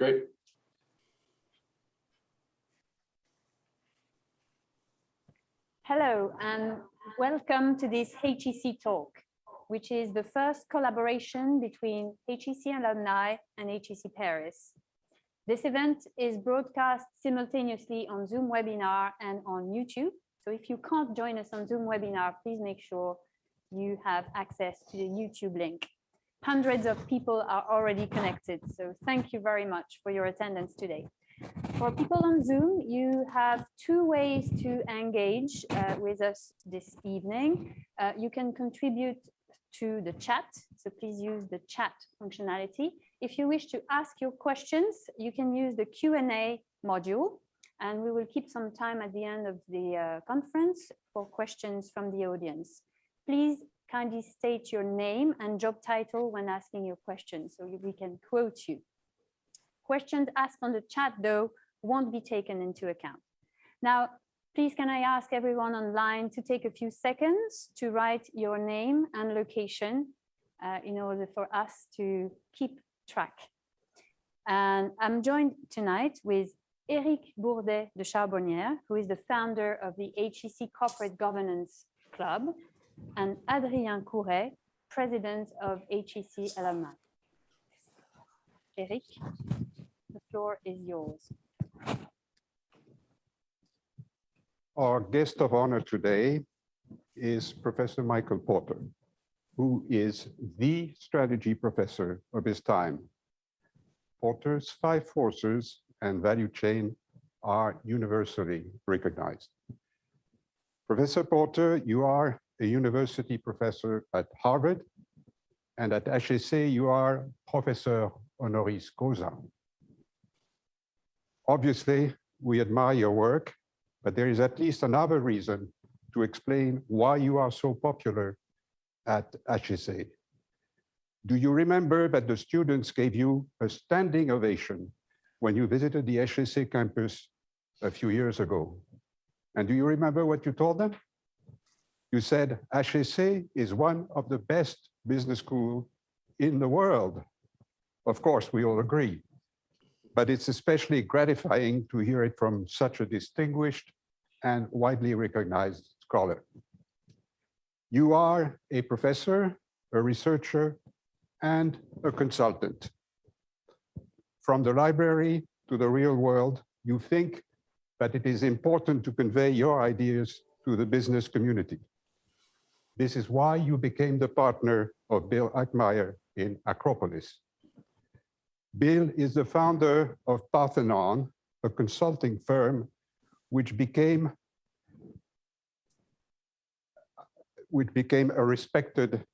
Great. Hello and welcome to this HEC talk, which is the first collaboration between HEC Alumni and HEC Paris. This event is broadcast simultaneously on Zoom webinar and on YouTube. So if you can't join us on Zoom webinar, please make sure you have access to the YouTube link. Hundreds of people are already connected, so thank you very much for your attendance today. For people on Zoom, you have two ways to engage with us this evening. You can contribute to the chat, so please use the chat functionality. If you wish to ask your questions, you can use the Q&A module, and we will keep some time at the end of the conference for questions from the audience. Please kindly state your name and job title when asking your questions so we can quote you. Questions asked on the chat, though, won't be taken into account. Now, please can I ask everyone online to take a few seconds to write your name and location in order for us to keep track. And I'm joined tonight with Éric Bourdet de Charbonnière, who is the founder of the HEC Corporate Governance Club, and Adrien Couret, president of HEC Alumni. Éric, the floor is yours. Our guest of honor today is Professor Michael Porter, who is the strategy professor of his time. Porter's 5 forces and value chain are universally recognized. Professor Porter, you are a university professor at Harvard, and at HEC you are Professor honoris causa. Obviously, we admire your work, but there is at least another reason to explain why you are so popular at HEC. Do you remember that the students gave you a standing ovation when you visited the HEC campus a few years ago? And do you remember what you told them? You said HEC is one of the best business schools in the world. Of course, we all agree, but it's especially gratifying to hear it from such a distinguished and widely recognized scholar. You are a professor, a researcher, and a consultant. From the library to the real world, you think that it is important to convey your ideas to the business community. This is why you became the partner of Bill Ackman in Acropolis. Bill is the founder of Parthenon, a consulting firm which became a respected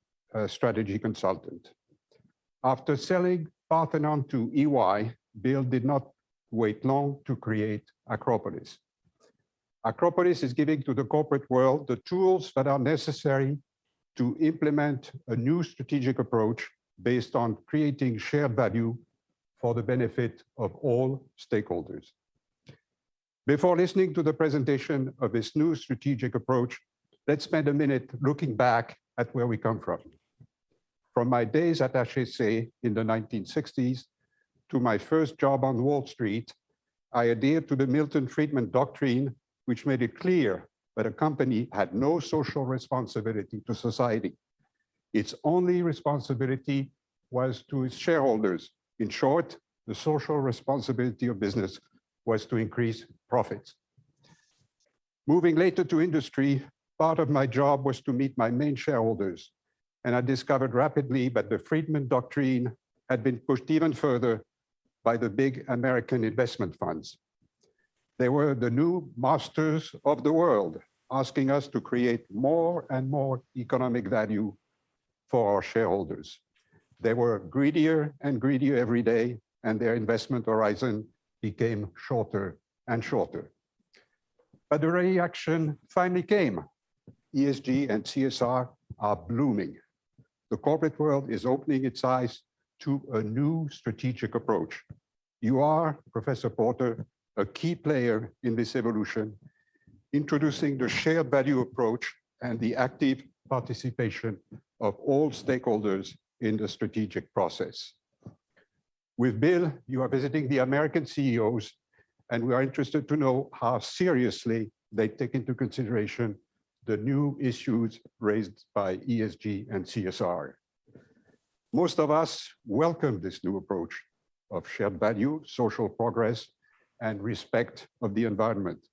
strategy consultant. After selling Parthenon to EY, Bill did not wait long to create Acropolis. Acropolis is giving to the corporate world the tools that are necessary to implement a new strategic approach based on creating shared value for the benefit of all stakeholders. Before listening to the presentation of this new strategic approach, let's spend a minute looking back at where we come from. From my days at HEC in the 1960s to my first job on Wall Street, I adhered to the Milton Friedman doctrine, which made it clear that a company had no social responsibility to society. Its only responsibility was to its shareholders. In short, the social responsibility of business was to increase profits. Moving later to industry, part of my job was to meet my main shareholders, and I discovered rapidly that the Friedman doctrine had been pushed even further by the big American investment funds. They were the new masters of the world, asking us to create more and more economic value for our shareholders. They were greedier and greedier every day, and their investment horizon became shorter and shorter. But the reaction finally came. ESG and CSR are blooming. The corporate world is opening its eyes to a new strategic approach. You are, Professor Porter, a key player in this evolution, introducing the shared value approach and the active participation of all stakeholders in the strategic process. With Bill, you are visiting the American CEOs, and we are interested to know how seriously they take into consideration the new issues raised by ESG and CSR. Most of us welcome this new approach of shared value, social progress, and respect of the environment.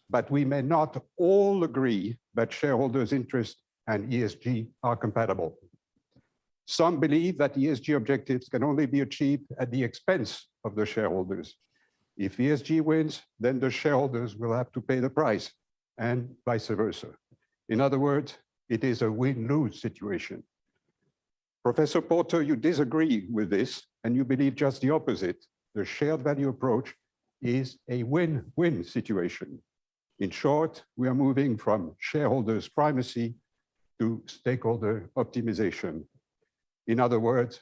But we may not all agree that shareholders' interest and ESG are compatible. Some believe that ESG objectives can only be achieved at the expense of the shareholders. If ESG wins, then the shareholders will have to pay the price, and vice versa. In other words, it is a win-lose situation. Professor Porter, you disagree with this, and you believe just the opposite. The shared value approach is a win-win situation. In short, we are moving from shareholders' primacy to stakeholder optimization. In other words,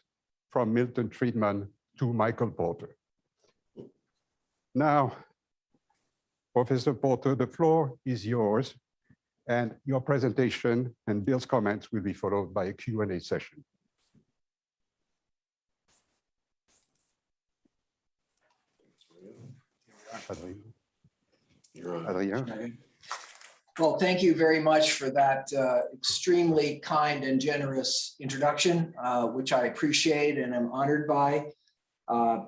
from Milton Friedman to Michael Porter. Now, Professor Porter, the floor is yours, and your presentation and Bill's comments will be followed by a Q&A session. Adrien. Well, thank you very much for that extremely kind and generous introduction, which I appreciate and am honored by.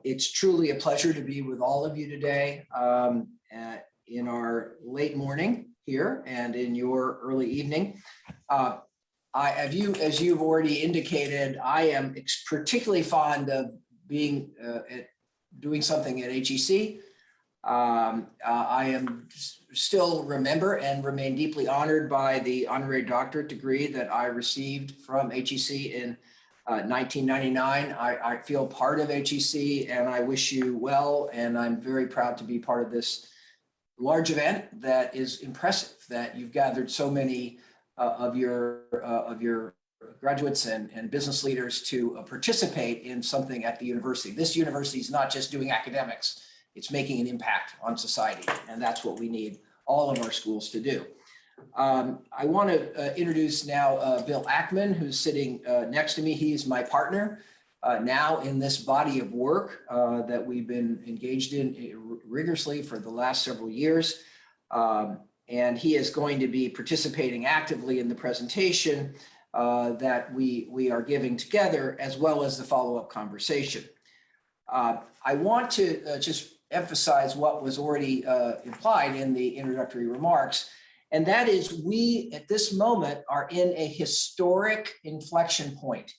It's truly a pleasure to be with all of you today in our late morning here and in your early evening. As you've already indicated, I am particularly fond of doing something at HEC. I am still remember and remain deeply honored by the honorary doctorate degree that I received from HEC in 1999. I feel part of HEC and I wish you well, and I'm very proud to be part of this large event that is impressive, that you've gathered so many of your graduates and business leaders to participate in something at the university. This university is not just doing academics. It's making an impact on society, and that's what we need all of our schools to do. I want to introduce now Bill Ackman, who's sitting next to me. He's my partner now in this body of work that we've been engaged in rigorously for the last several years. And he is going to be participating actively in the presentation that we are giving together, as well as the follow-up conversation. I want to just emphasize what was already implied in the introductory remarks, and that is we at this moment are in a historic inflection point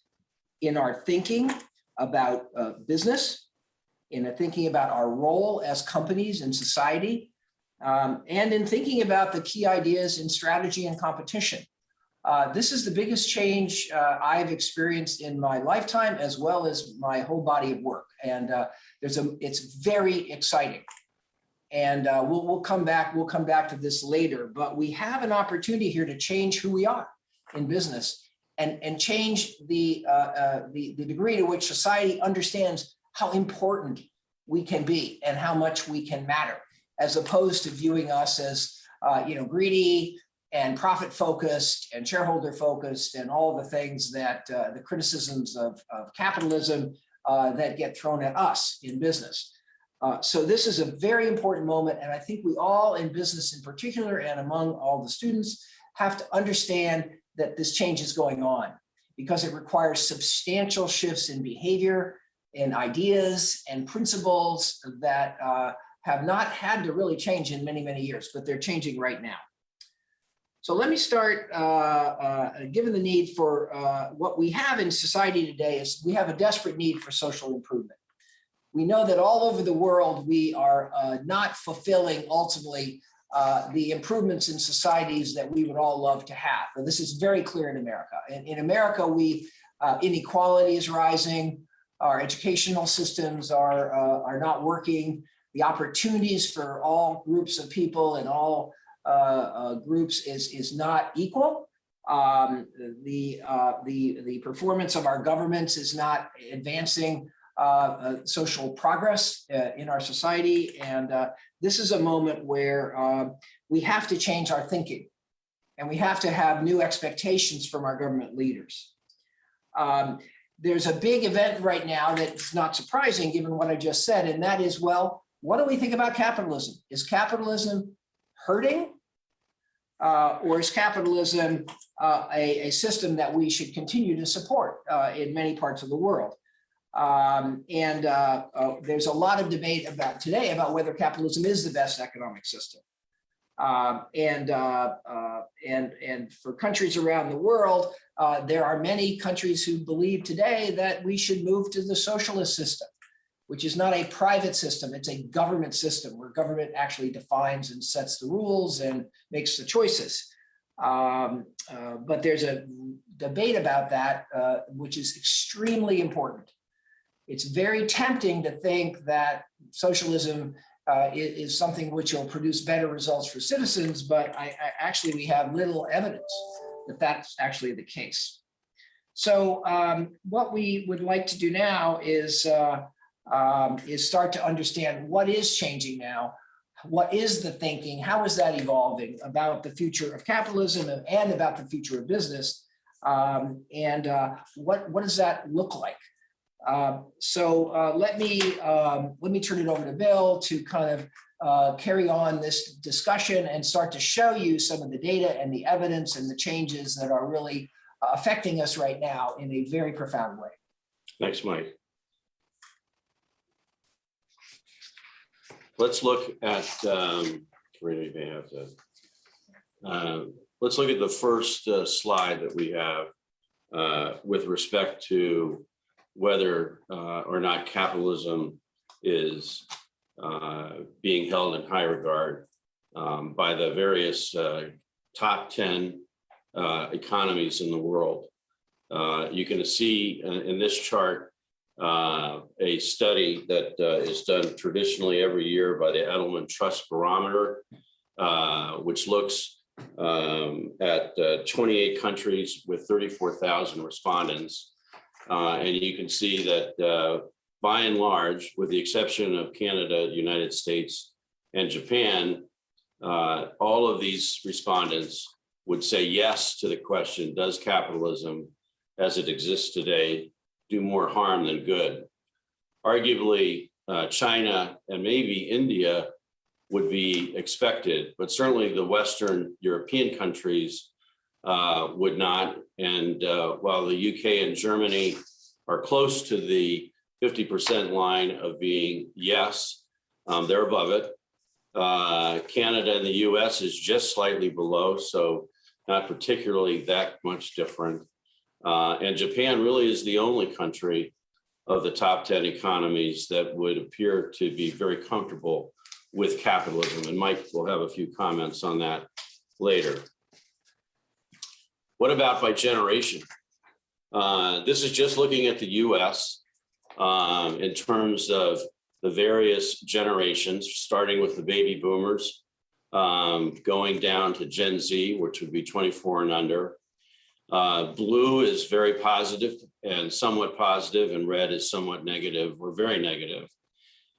in our thinking about business, in thinking about our role as companies in society, and in thinking about the key ideas in strategy and competition. This is the biggest change I've experienced in my lifetime, as well as my whole body of work. And it's very exciting. And we'll come back to this later, but we have an opportunity here to change who we are in business and change the degree to which society understands how important we can be and how much we can matter, as opposed to viewing us as greedy and profit-focused and shareholder-focused and all the things that the criticisms of capitalism that get thrown at us in business. So this is a very important moment, and I think we all in business in particular and among all the students have to understand that this change is going on because it requires substantial shifts in behavior, in ideas and principles that have not had to really change in many, many years, but they're changing right now. So let me start, given the need for what we have in society today is we have a desperate need for social improvement. We know that all over the world, we are not fulfilling ultimately the improvements in societies that we would all love to have. And this is very clear in America. In America, inequality is rising. Our educational systems are not working. The opportunities for all groups of people and all groups is not equal. The performance of our governments is not advancing social progress in our society. And this is a moment where we have to change our thinking, and we have to have new expectations from our government leaders. there's a big event right now that's not surprising given what I just said, and that is, well, what do we think about capitalism? Is capitalism hurting? Or is capitalism a system that we should continue to support in many parts of the world? There's a lot of debate today about whether capitalism is the best economic system. And for countries around the world, there are many countries who believe today that we should move to the socialist system, which is not a private system, it's a government system where government actually defines and sets the rules and makes the choices. But there's a debate about that, which is extremely important. It's very tempting to think that socialism is something which will produce better results for citizens, but actually we have little evidence that that's actually the case. So what we would like to do now is start to understand what is changing now, what is the thinking, how is that evolving about the future of capitalism and about the future of business, and what does that look like? So let me turn it over to Bill to kind of carry on this discussion and start to show you some of the data and the evidence and the changes that are really affecting us right now in a very profound way. Thanks, Mike. Let's look at let's look at the first slide that we have with respect to whether or not capitalism is being held in high regard by the various top 10 economies in the world. You can see in this chart a study that is done traditionally every year by the Edelman Trust Barometer, which looks at 28 countries with 34,000 respondents. And you can see that by and large, with the exception of Canada, United States, and Japan, all of these respondents would say yes to the question, does capitalism as it exists today do more harm than good? Arguably, China and maybe India would be expected, but certainly the Western European countries would not. And while the UK and Germany are close to the 50% line of being yes, they're above it. Canada and the US is just slightly below, so not particularly that much different. And Japan really is the only country of the top 10 economies that would appear to be very comfortable with capitalism. And Mike will have a few comments on that later. What about by generation? This is just looking at the US in terms of the various generations, starting with the baby boomers, going down to Gen Z, which would be 24 and under. Blue is very positive and somewhat positive, and red is somewhat negative or very negative.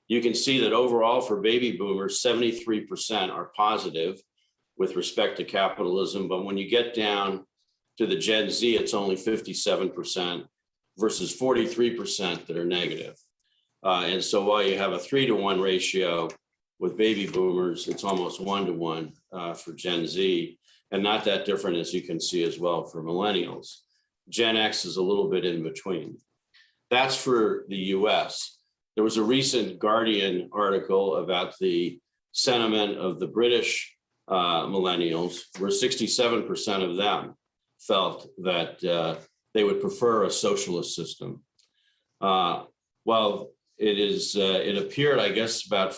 You can see that overall for baby boomers, 73% are positive with respect to capitalism. But when you get down to the Gen Z, it's only 57% versus 43% that are negative. And so while you have a 3-to-1 ratio with baby boomers, it's almost 1-to-1 for Gen Z, and not that different, as you can see as well, for millennials. Gen X is a little bit in between. That's for the US. There was a recent Guardian article about the sentiment of the British millennials, where 67% of them felt that they would prefer a socialist system. Well, it appeared, I guess, about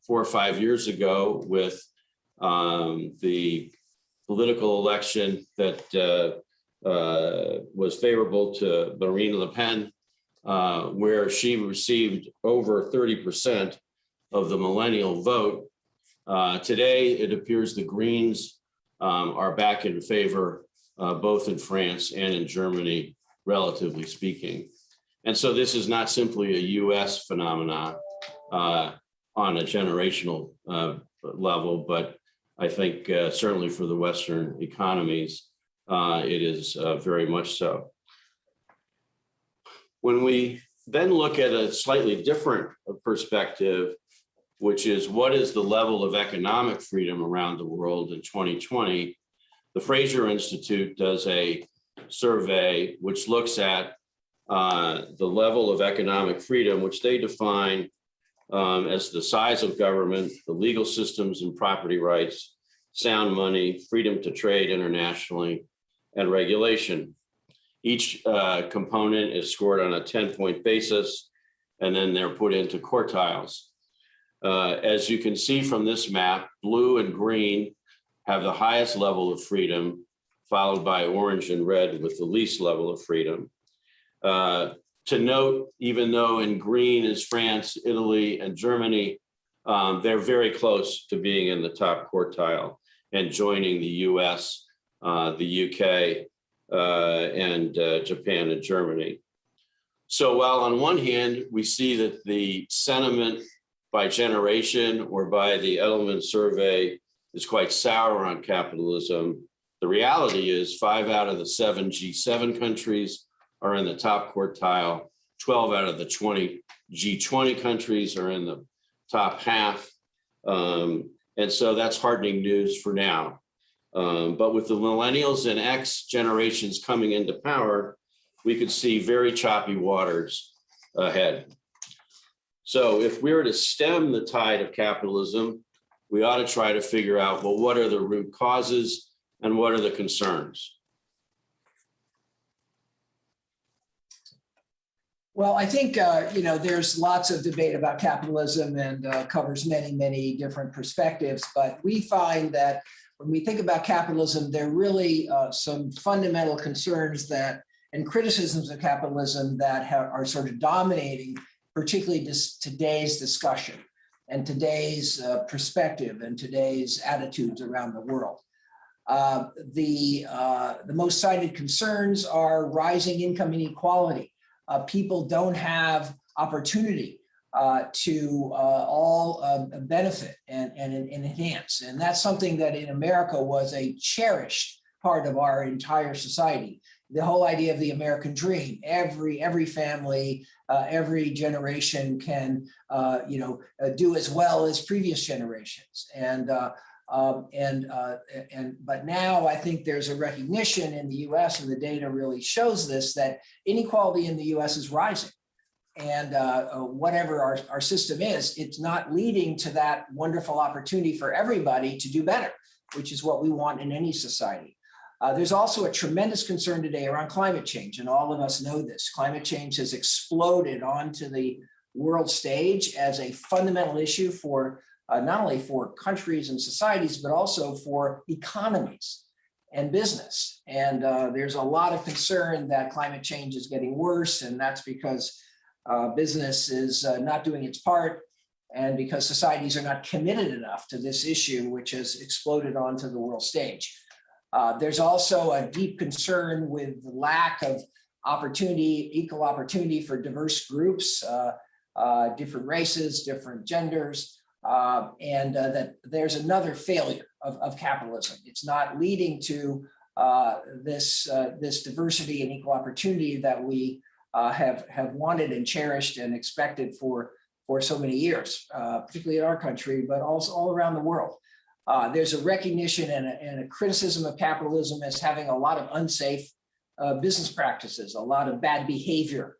4 or 5 years ago with the political election that was favorable to Marine Le Pen, where she received over 30% of the millennial vote. Today, it appears the Greens are back in favor, both in France and in Germany, relatively speaking. And so this is not simply a US phenomenon on a generational level, but I think certainly for the Western economies, it is very much so. When we then look at a slightly different perspective, which is what is the level of economic freedom around the world in 2020, the Fraser Institute does a survey which looks at the level of economic freedom, which they define as the size of government, the legal systems and property rights, sound money, freedom to trade internationally, and regulation. Each component is scored on a 10-point basis, and then they're put into quartiles. As you can see from this map, blue and green have the highest level of freedom, followed by orange and red with the least level of freedom. To note, even though in green is France, Italy, and Germany, they're very close to being in the top quartile and joining the US, the UK, and Japan and Germany. So while on one hand, we see that the sentiment by generation or by the Edelman survey is quite sour on capitalism, the reality is 5 out of the 7 G7 countries are in the top quartile, 12 out of the 20 G20 countries are in the top half. And so that's heartening news for now. But with the millennials and X generations coming into power, we could see very choppy waters ahead. So if we were to stem the tide of capitalism, we ought to try to figure out, well, what are the root causes and what are the concerns? Well, I think, there's lots of debate about capitalism and covers many, many different perspectives. But we find that when we think about capitalism, there are really some fundamental concerns that and criticisms of capitalism that are sort of dominating, particularly today's discussion and today's perspective and today's attitudes around the world. The most cited concerns are rising income inequality. People don't have opportunity to all benefit and enhance. And that's something that in America was a cherished part of our entire society. The whole idea of the American dream, every family, every generation can, do as well as previous generations. But now I think there's a recognition in the US, and the data really shows this, that inequality in the US is rising. And whatever our system is, it's not leading to that wonderful opportunity for everybody to do better, which is what we want in any society. There's also a tremendous concern today around climate change, and all of us know this. Climate change has exploded onto the world stage as a fundamental issue for not only for countries and societies, but also for economies and business. And there's a lot of concern that climate change is getting worse, and that's because business is not doing its part, and because societies are not committed enough to this issue, which has exploded onto the world stage. There's also a deep concern with the lack of opportunity, equal opportunity for diverse groups, different races, different genders, and that there's another failure of capitalism. It's not leading to this diversity and equal opportunity that we have wanted and cherished and expected for so many years, particularly in our country, but also all around the world. There's a recognition and a criticism of capitalism as having a lot of unsafe business practices, a lot of bad behavior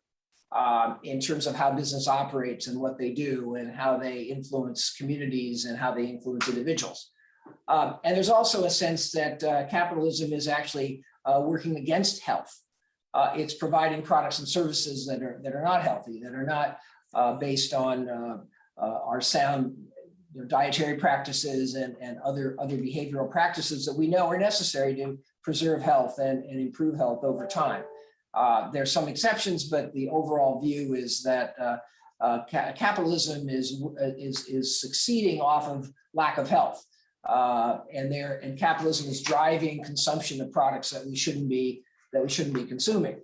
in terms of how business operates and what they do and how they influence communities and how they influence individuals. And there's also a sense that capitalism is actually working against health. It's providing products and services that are not healthy, that are not based on our sound dietary practices and other behavioral practices that we know are necessary to preserve health and improve health over time. There's some exceptions, but the overall view is that capitalism is succeeding off of lack of health, and capitalism is driving consumption of products that we shouldn't be consuming.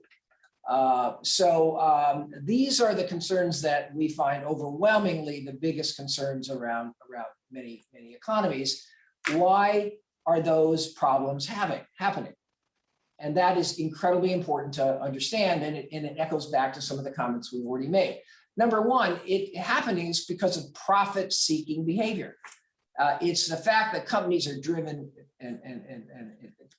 So these are the concerns that we find overwhelmingly the biggest concerns around many economies. Why are those problems happening? And that is incredibly important to understand, and it echoes back to some of the comments we've already made. Number one, it happenings because of profit-seeking behavior. It's the fact that companies are driven and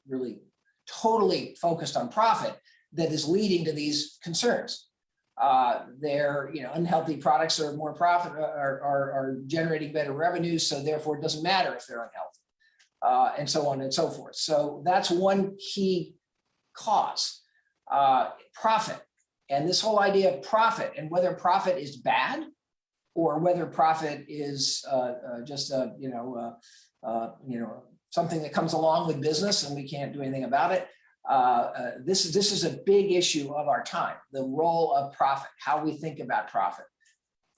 really totally focused on profit that is leading to these concerns. Their unhealthy products are more profit, are generating better revenues, so therefore it doesn't matter if they're unhealthy, and so on and so forth. So that's one key cause, profit. And this whole idea of profit, and whether profit is bad or whether profit is just something that comes along with business and we can't do anything about it. This is a big issue of our time, the role of profit, how we think about profit.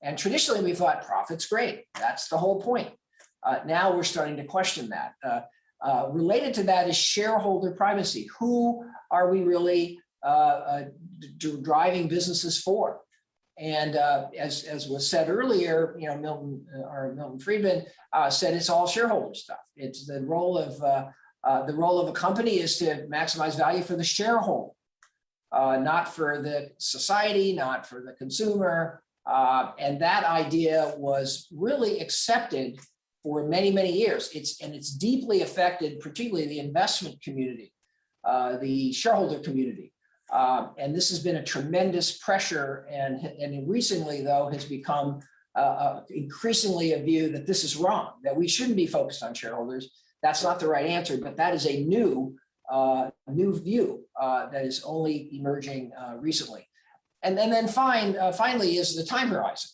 And traditionally we thought profit's great. That's the whole point. Now we're starting to question that. Related to that is shareholder privacy. Who are we really driving businesses for? And as was said earlier, Milton Friedman said it's all shareholder stuff. It's the role of a company is to maximize value for the shareholder, not for the society, not for the consumer. And that idea was really accepted for many, many years. It's deeply affected, particularly the investment community, the shareholder community. And this has been a tremendous pressure, and recently, though, has become increasingly a view that this is wrong, that we shouldn't be focused on shareholders. That's not the right answer, but that is a new view that is only emerging recently. And then finally is the time horizon.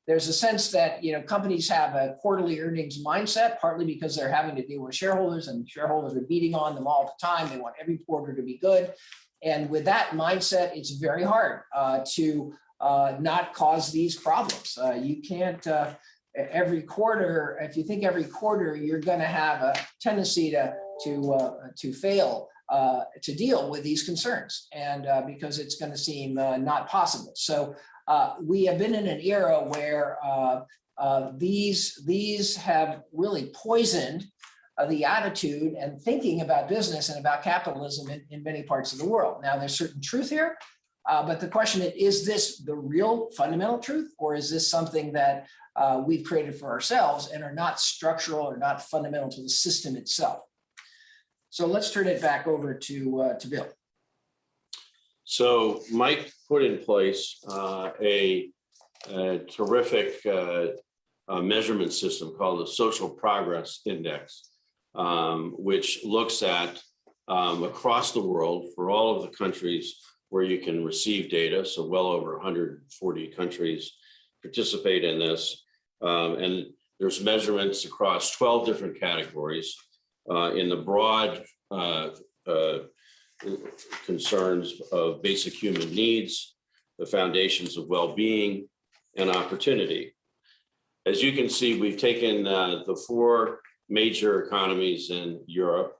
There's a sense that companies have a quarterly earnings mindset, partly because they're having to deal with shareholders, and shareholders are beating on them all the time. They want every quarter to be good. And with that mindset, it's very hard to not cause these problems. You can't every quarter. If you think every quarter, you're going to have a tendency to fail to deal with these concerns, and because it's going to seem not possible. So we have been in an era where these have really poisoned the attitude and thinking about business and about capitalism in many parts of the world. Now, there's certain truth here, but the question is this the real fundamental truth, or is this something that we've created for ourselves and are not structural or not fundamental to the system itself? So let's turn it back over to Bill. So Mike put in place a terrific measurement system called the Social Progress Index, which looks at across the world for all of the countries where you can receive data. So well over 140 countries participate in this. And there's measurements across 12 different categories in the broad concerns of basic human needs, the foundations of well-being, and opportunity. As you can see, we've taken the four major economies in Europe,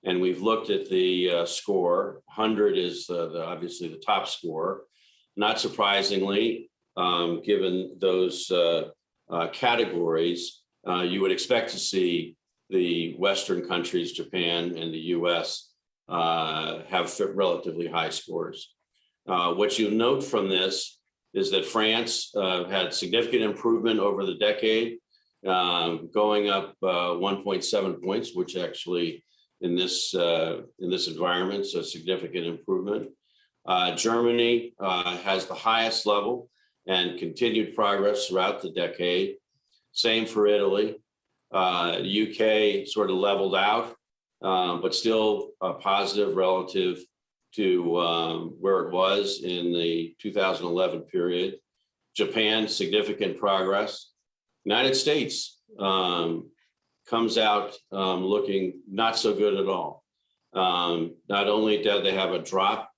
and we've looked at the score. 100 is obviously the top score. Not surprisingly, given those categories, you would expect to see the Western countries, Japan and the US, have relatively high scores. What you note from this is that France had significant improvement over the decade, going up 1.7 points, which actually in this environment is a significant improvement. Germany has the highest level and continued progress throughout the decade. Same for Italy. The UK sort of leveled out, but still positive relative to where it was in the 2011 period. Japan, significant progress. United States comes out looking not so good at all. Not only did they have a drop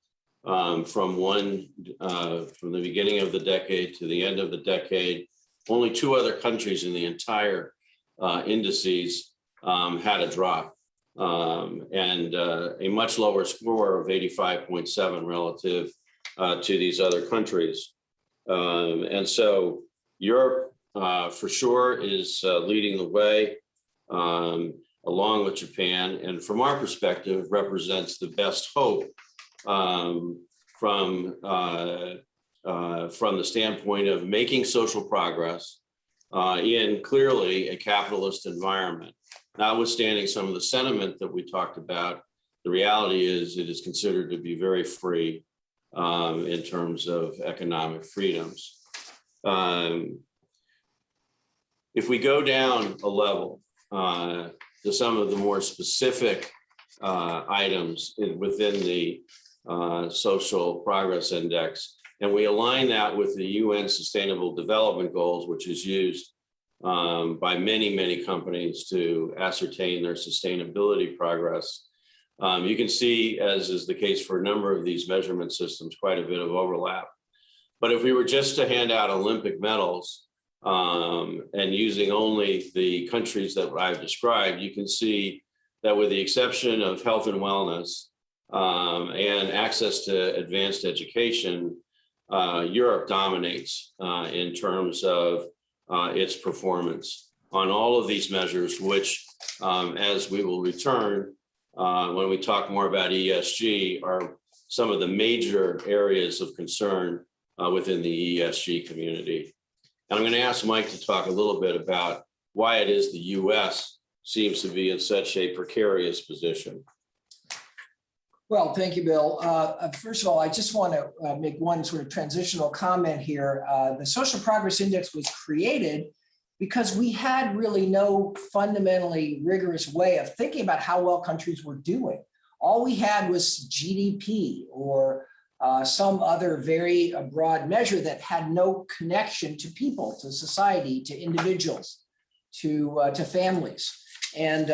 from the beginning of the decade to the end of the decade, only two other countries in the entire indices had a drop, and a much lower score of 85.7 relative to these other countries. And so Europe for sure is leading the way. along with Japan, and from our perspective, represents the best hope from the standpoint of making social progress in clearly a capitalist environment. Notwithstanding some of the sentiment that we talked about, the reality is it is considered to be very free in terms of economic freedoms. If we go down a level to some of the more specific items within the Social Progress Index, and we align that with the UN Sustainable Development Goals, which is used by many companies to ascertain their sustainability progress. You can see, as is the case for a number of these measurement systems, quite a bit of overlap. But if we were just to hand out Olympic medals and using only the countries that I've described, you can see that with the exception of health and wellness and access to advanced education, Europe dominates in terms of its performance on all of these measures, which, as we will return when we talk more about ESG, are some of the major areas of concern within the ESG community. And I'm going to ask Mike to talk a little bit about why it is the US seems to be in such a precarious position. Well, thank you, Bill. First of all, I just want to make one sort of transitional comment here. The Social Progress Index was created because we had really no fundamentally rigorous way of thinking about how well countries were doing. All we had was GDP or some other very broad measure that had no connection to people, to society, to individuals, to families. And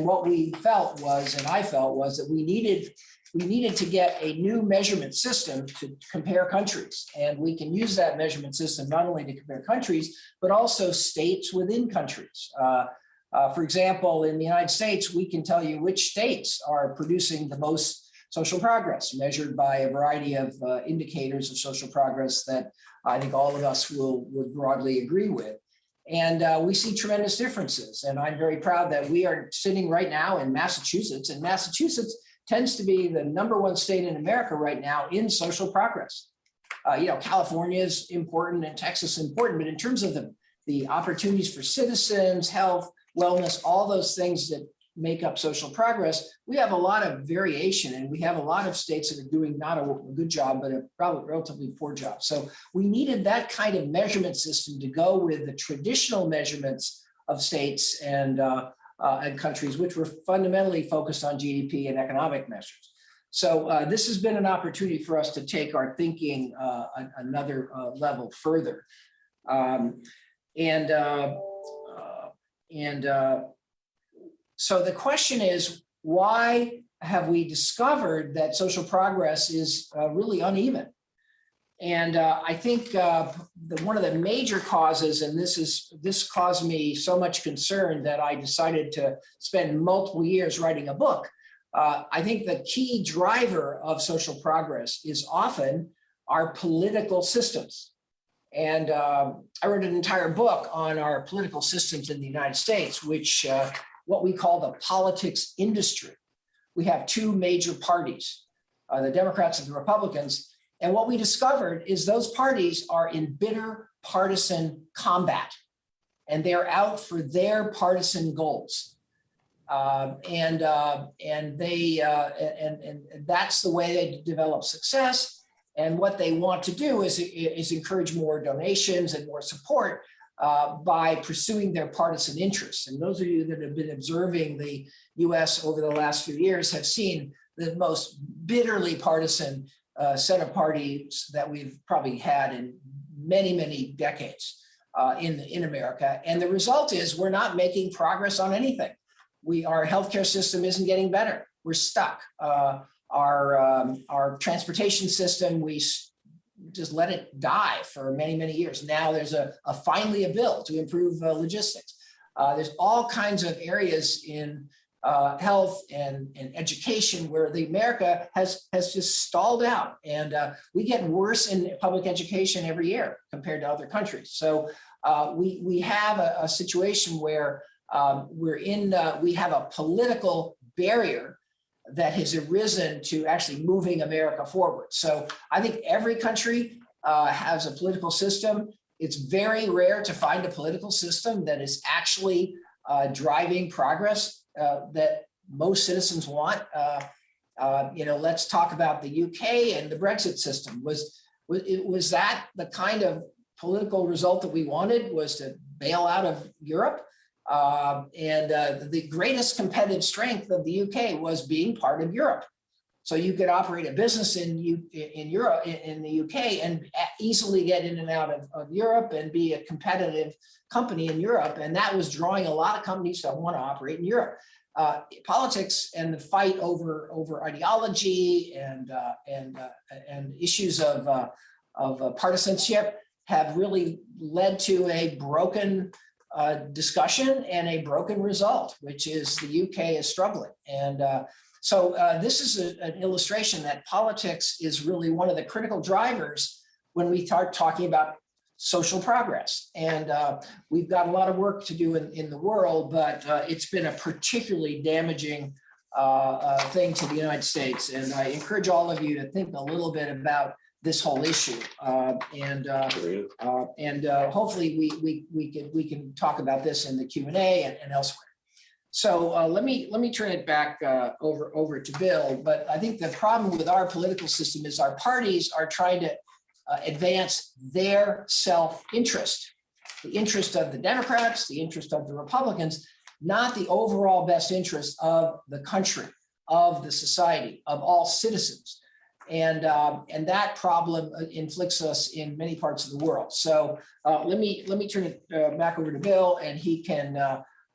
what we felt was, and I felt was, that we needed to get a new measurement system to compare countries. And we can use that measurement system not only to compare countries, but also states within countries. For example, in the United States, we can tell you which states are producing the most social progress, measured by a variety of indicators of social progress that I think all of us would broadly agree with. And we see tremendous differences. And I'm very proud that we are sitting right now in Massachusetts, and Massachusetts tends to be the #1 state in America right now in social progress. California is important and Texas is important, but in terms of the opportunities for citizens, health, wellness, all those things that make up social progress, we have a lot of variation, and we have a lot of states that are doing not a good job, but a probably relatively poor job. So we needed that kind of measurement system to go with the traditional measurements of states and countries, which were fundamentally focused on GDP and economic measures. So this has been an opportunity for us to take our thinking another level further. So the question is, why have we discovered that social progress is really uneven? And I think one of the major causes, and this caused me so much concern that I decided to spend multiple years writing a book. I think the key driver of social progress is often our political systems. And I wrote an entire book on our political systems in the United States, which what we call the politics industry. We have two major parties, the Democrats and the Republicans. And what we discovered is those parties are in bitter partisan combat, and they're out for their partisan goals. And that's the way they develop success. And what they want to do is encourage more donations and more support by pursuing their partisan interests. And those of you that have been observing the US over the last few years have seen the most bitterly partisan set of parties that we've probably had in many decades in America. And the result is we're not making progress on anything. Our healthcare system isn't getting better. We're stuck. Our transportation system, we just let it die for many years. Now there's finally a bill to improve logistics. There's all kinds of areas in health and education where America has just stalled out, and we get worse in public education every year compared to other countries. So we have a situation where we have a political barrier that has arisen to actually moving America forward. So I think every country has a political system. It's very rare to find a political system that is actually driving progress that most citizens want. Let's talk about the UK and the Brexit system. Was that the kind of political result that we wanted, was to bail out of Europe? The greatest competitive strength of the UK was being part of Europe. So you could operate a business in Europe, in the UK, and easily get in and out of Europe and be a competitive company in Europe. And that was drawing a lot of companies that want to operate in Europe. Politics and the fight over ideology and issues of partisanship have really led to a broken discussion and a broken result, which is the UK is struggling. And so this is an illustration that politics is really one of the critical drivers when we start talking about social progress. And we've got a lot of work to do in the world, but it's been a particularly damaging thing to the United States. And I encourage all of you to think a little bit about this whole issue. Hopefully we can talk about this in the Q&A and elsewhere. So let me turn it back over to Bill. But I think the problem with our political system is our parties are trying to advance their self-interest, the interest of the Democrats, the interest of the Republicans, not the overall best interest of the country, of the society, of all citizens. And that problem inflicts us in many parts of the world. So let me turn it back over to Bill, and he can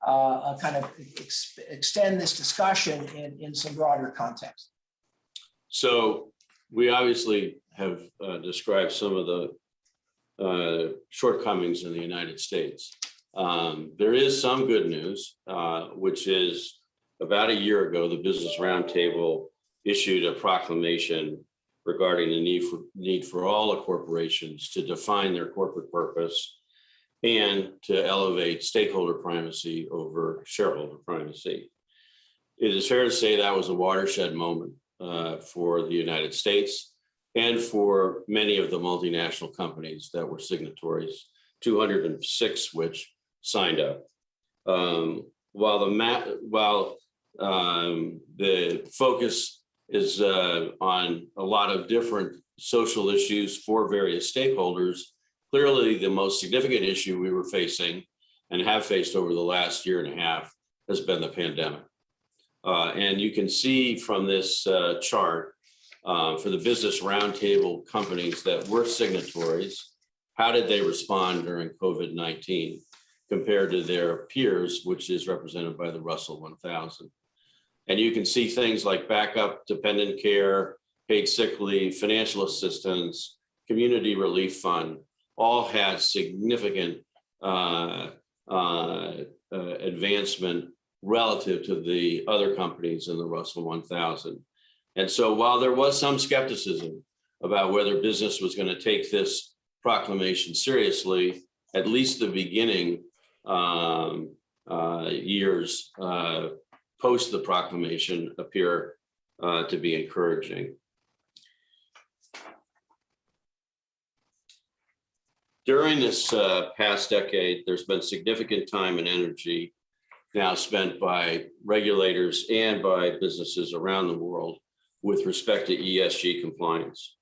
kind of extend this discussion in some broader context. So we obviously have described some of the shortcomings in the United States. There is some good news, which is about a year ago, the Business Roundtable issued a proclamation regarding the need for all the corporations to define their corporate purpose and to elevate stakeholder primacy over shareholder primacy. It is fair to say that was a watershed moment for the United States and for many of the multinational companies that were signatories, 206 which signed up. While the focus is on a lot of different social issues for various stakeholders, clearly the most significant issue we were facing and have faced over the last year and a half has been the pandemic. And you can see from this chart for the Business Roundtable companies that were signatories, how did they respond during COVID-19 compared to their peers, which is represented by the Russell 1000. And you can see things like backup, dependent care, paid sick leave, financial assistance, community relief fund, all had significant advancement relative to the other companies in the Russell 1000. And so while there was some skepticism about whether business was going to take this proclamation seriously, at least the beginning years post the proclamation appear to be encouraging. During this past decade, there's been significant time and energy now spent by regulators and by businesses around the world with respect to ESG compliance.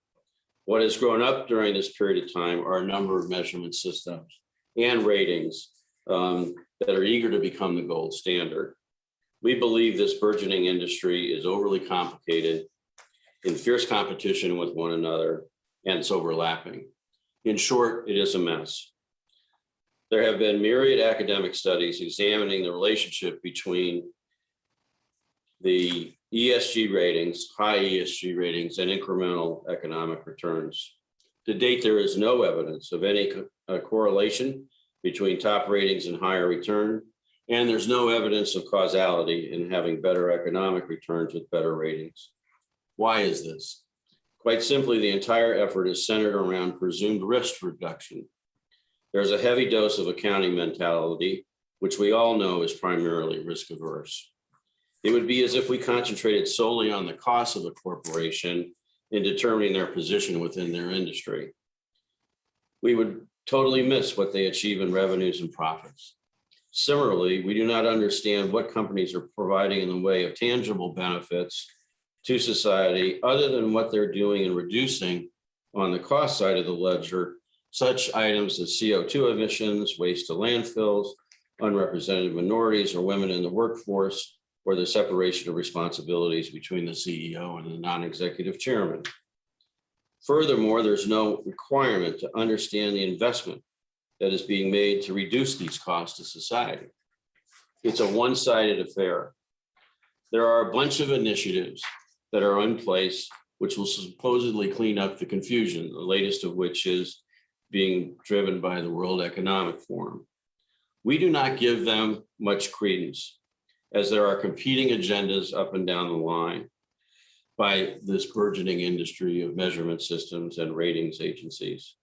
What has grown up during this period of time are a number of measurement systems and ratings that are eager to become the gold standard. We believe this burgeoning industry is overly complicated, in fierce competition with one another, and it's overlapping. In short, it is a mess. There have been myriad academic studies examining the relationship between the ESG ratings, high ESG ratings, and incremental economic returns. To date, there is no evidence of any correlation between top ratings and higher return, and there's no evidence of causality in having better economic returns with better ratings. Why is this? Quite simply, the entire effort is centered around presumed risk reduction. There's a heavy dose of accounting mentality which we all know is primarily risk averse. It would be as if we concentrated solely on the cost of the corporation in determining their position within their industry. We would totally miss what they achieve in revenues and profits. Similarly, we do not understand what companies are providing in the way of tangible benefits to society other than what they're doing in reducing on the cost side of the ledger, such items as CO2 emissions, waste to landfills, unrepresented minorities or women in the workforce, or the separation of responsibilities between the CEO and the non-executive chairman. Furthermore, there's no requirement to understand the investment that is being made to reduce these costs to society. It's a one-sided affair. There are a bunch of initiatives that are in place which will supposedly clean up the confusion, the latest of which is being driven by the World Economic Forum. We do not give them much credence, as there are competing agendas up and down the line by this burgeoning industry of measurement systems and ratings agencies.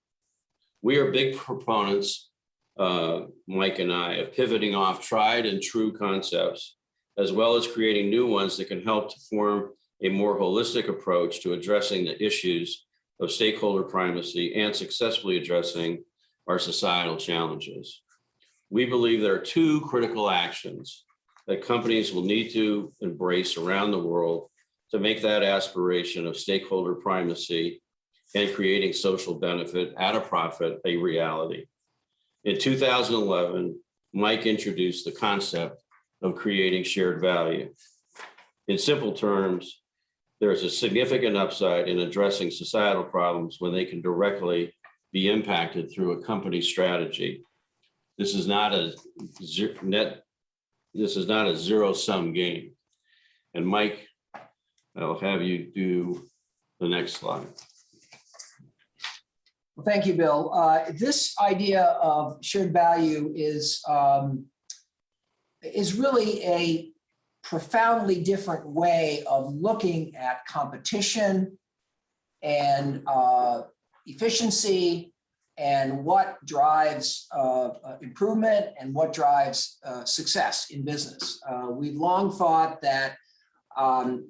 We are big proponents, Mike and I, of pivoting off tried and true concepts, as well as creating new ones that can help to form a more holistic approach to addressing the issues of stakeholder primacy and successfully addressing our societal challenges. We believe there are two critical actions that companies will need to embrace around the world to make that aspiration of stakeholder primacy and creating social benefit at a profit a reality. In 2011, Mike introduced the concept of creating shared value. In simple terms, there is a significant upside in addressing societal problems when they can directly be impacted through a company strategy. This is not a zero-sum game. And Mike, I'll have you do the next slide. Well, thank you, Bill. This idea of shared value is really a profoundly different way of looking at competition and efficiency and what drives improvement and what drives success in business. We've long thought that the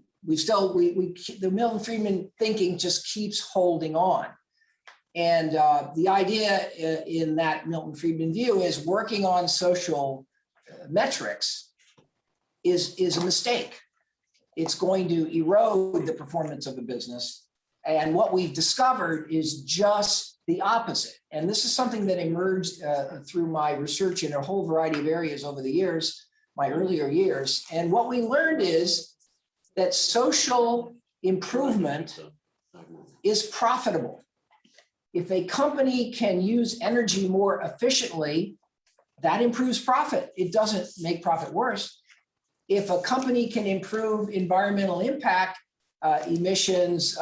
Milton Friedman thinking just keeps holding on. And the idea in that Milton Friedman view is working on social metrics is a mistake. It's going to erode the performance of a business. And what we've discovered is just the opposite. And this is something that emerged through my research in a whole variety of areas over the years, my earlier years. And what we learned is that social improvement is profitable. If a company can use energy more efficiently, that improves profit. It doesn't make profit worse. If a company can improve environmental impact, emissions,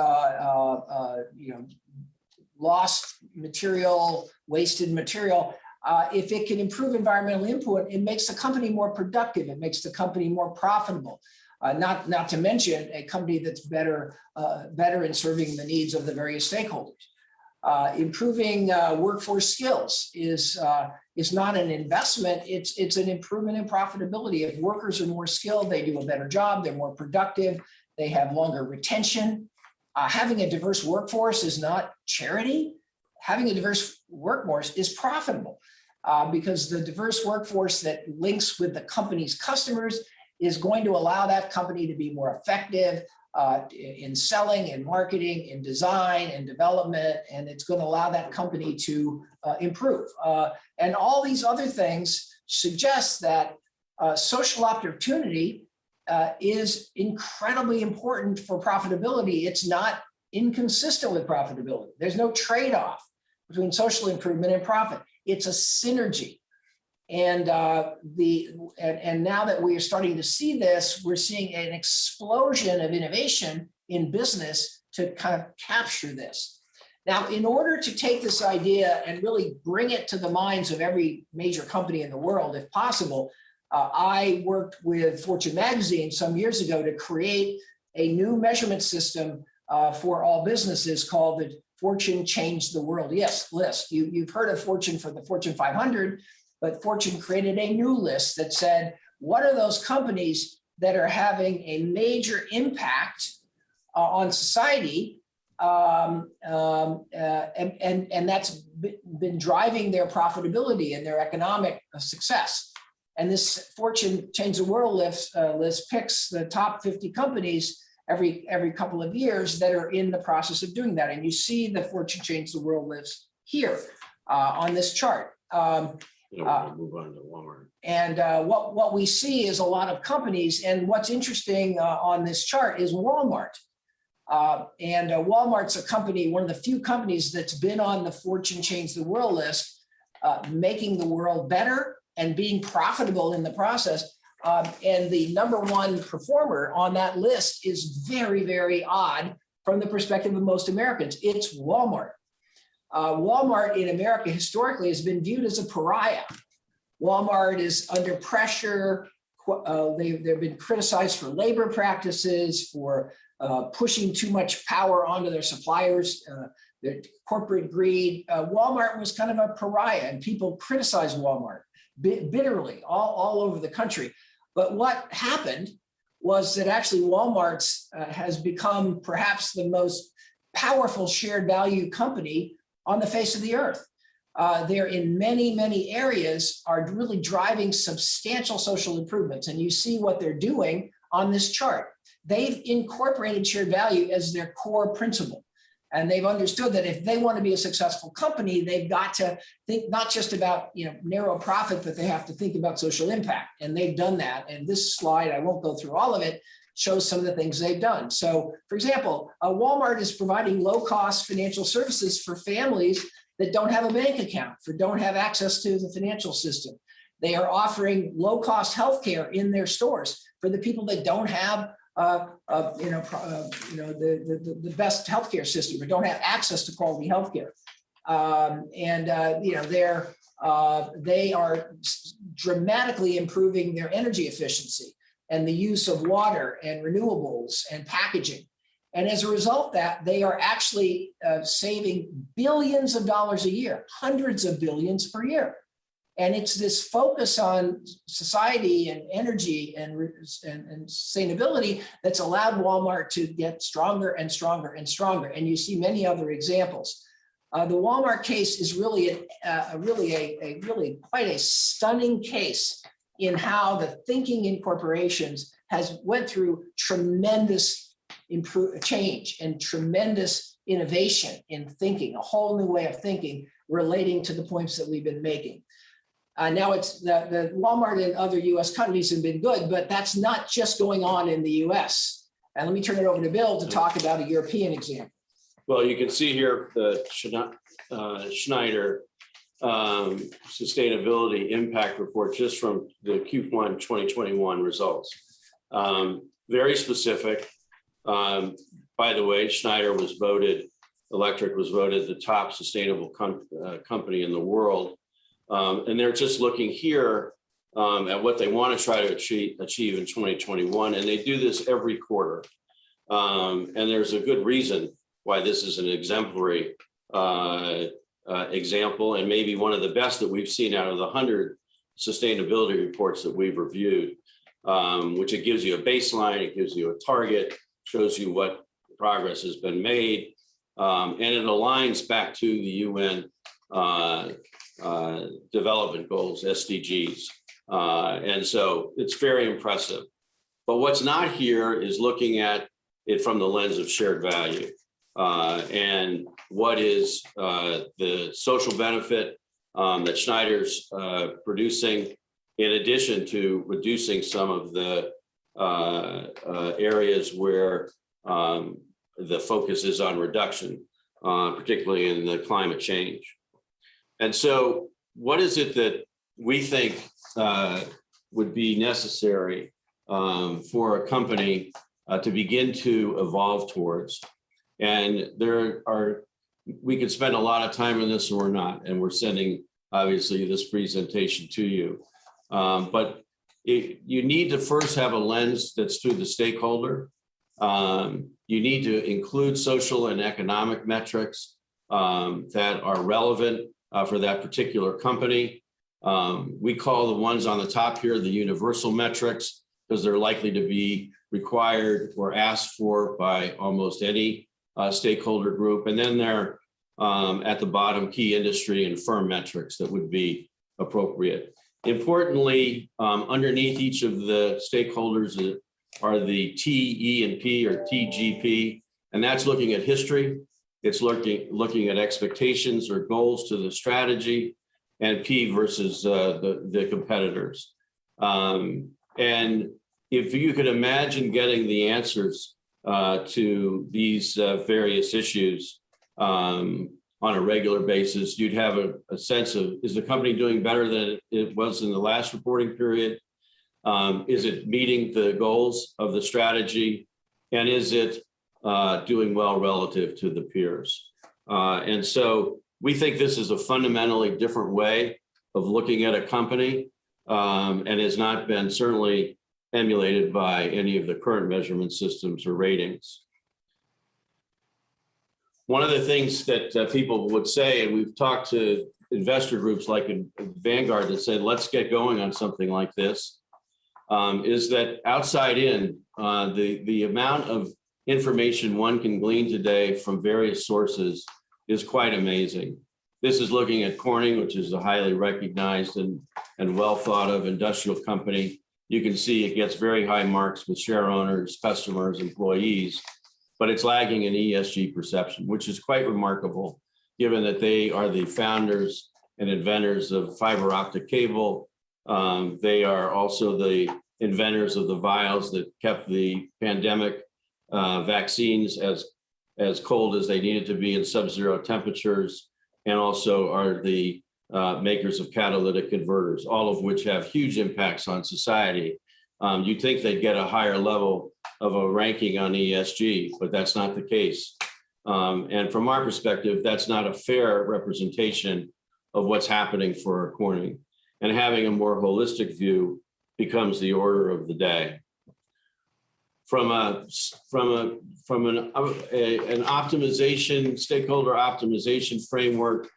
lost material, wasted material, if it can improve environmental input, it makes the company more productive. It makes the company more profitable. Not to mention a company that's better in serving the needs of the various stakeholders. Improving workforce skills is not an investment, it's an improvement in profitability. If workers are more skilled, they do a better job, they're more productive, they have longer retention. Having a diverse workforce is not charity. Having a diverse workforce is profitable because the diverse workforce that links with the company's customers is going to allow that company to be more effective in selling, in marketing, in design, and development, and it's going to allow that company to improve. And all these other things suggest that social opportunity is incredibly important for profitability. It's not inconsistent with profitability. There's no trade-off between social improvement and profit. It's a synergy. And now that we are starting to see this, we're seeing an explosion of innovation in business to kind of capture this. Now, in order to take this idea and really bring it to the minds of every major company in the world, if possible, I worked with Fortune magazine some years ago to create a new measurement system for all businesses called the Fortune Change the World list. You've heard of Fortune for the Fortune 500. but Fortune created a new list that said, what are those companies that are having a major impact on society? And that's been driving their profitability and their economic success. And this Fortune Change the World list picks the top 50 companies every couple of years that are in the process of doing that. And you see the Fortune Change the World list here on this chart. Move on to Walmart. And what we see is a lot of companies. And what's interesting on this chart is Walmart. And Walmart's a company, one of the few companies that's been on the Fortune Change the World list, making the world better and being profitable in the process. And the #1 performer on that list is very, very odd from the perspective of most Americans. It's Walmart. Walmart in America historically has been viewed as a pariah. Walmart is under pressure. They've been criticized for labor practices, for pushing too much power onto their suppliers, their corporate greed. Walmart was kind of a pariah, and people criticized Walmart bitterly all over the country. But what happened was that actually Walmart has become perhaps the most powerful shared value company on the face of the earth. They're in many, many areas are really driving substantial social improvements. And you see what they're doing on this chart. They've incorporated shared value as their core principle. And they've understood that if they want to be a successful company, they've got to think not just about narrow profit, but they have to think about social impact. And they've done that. And this slide, I won't go through all of it, shows some of the things they've done. So, for example, Walmart is providing low-cost financial services for families that don't have a bank account, don't have access to the financial system. They are offering low-cost healthcare in their stores for the people that don't have the best healthcare system or don't have access to quality healthcare. They are dramatically improving their energy efficiency and the use of water and renewables and packaging. And as a result of that, they are actually saving billions of dollars a year, hundreds of billions per year. And it's this focus on society and energy and sustainability that's allowed Walmart to get stronger and stronger and stronger. And you see many other examples. The Walmart case is really quite a stunning case in how the thinking in corporations has went through tremendous change and tremendous innovation in thinking, a whole new way of thinking relating to the points that we've been making. Now it's the Walmart and other US companies have been good, but that's not just going on in the US. And let me turn it over to Bill to talk about a European example. Well, you can see here the Schneider sustainability impact report just from the Q1 2021 results. Very specific. By the way, Schneider Electric was voted the top sustainable company in the world. And they're just looking here at what they want to try to achieve in 2021. And they do this every quarter. And there's a good reason why this is an exemplary example, and maybe one of the best that we've seen out of the 100 sustainability reports that we've reviewed, which it gives you a baseline, it gives you a target, shows you what progress has been made, and it aligns back to the UN development goals, SDGs. And so it's very impressive. But what's not here is looking at it from the lens of shared value. And what is the social benefit that Schneider's producing, in addition to reducing some of the areas where the focus is on reduction, particularly in the climate change. And so what is it that we think would be necessary for a company to begin to evolve towards? And we could spend a lot of time on this, and we're not, and we're sending obviously this presentation to you. But you need to first have a lens that's through the stakeholder. You need to include social and economic metrics that are relevant for that particular company. We call the ones on the top here the universal metrics because they're likely to be required or asked for by almost any stakeholder group. And then there at the bottom, key industry and firm metrics that would be appropriate. Importantly, underneath each of the stakeholders are the T, E, and P or TGP, and that's looking at history. It's looking at expectations or goals to the strategy, and P versus the competitors. And if you could imagine getting the answers to these various issues on a regular basis, you'd have a sense of, is the company doing better than it was in the last reporting period? Is it meeting the goals of the strategy? And is it doing well relative to the peers? And so we think this is a fundamentally different way of looking at a company and has not been certainly emulated by any of the current measurement systems or ratings. One of the things that people would say, and we've talked to investor groups like in Vanguard that said, let's get going on something like this, is that outside in, the amount of information one can glean today from various sources is quite amazing. This is looking at Corning, which is a highly recognized and well thought of industrial company. You can see it gets very high marks with share owners, customers, employees, but it's lagging in ESG perception, which is quite remarkable, given that they are the founders and inventors of fiber optic cable. They are also the inventors of the vials that kept the pandemic vaccines as cold as they needed to be in sub-zero temperatures, and also are the makers of catalytic converters, all of which have huge impacts on society. You'd think they'd get a higher level of a ranking on ESG, but that's not the case. And from our perspective, that's not a fair representation of what's happening for Corning. And having a more holistic view becomes the order of the day. From an optimization, stakeholder optimization framework,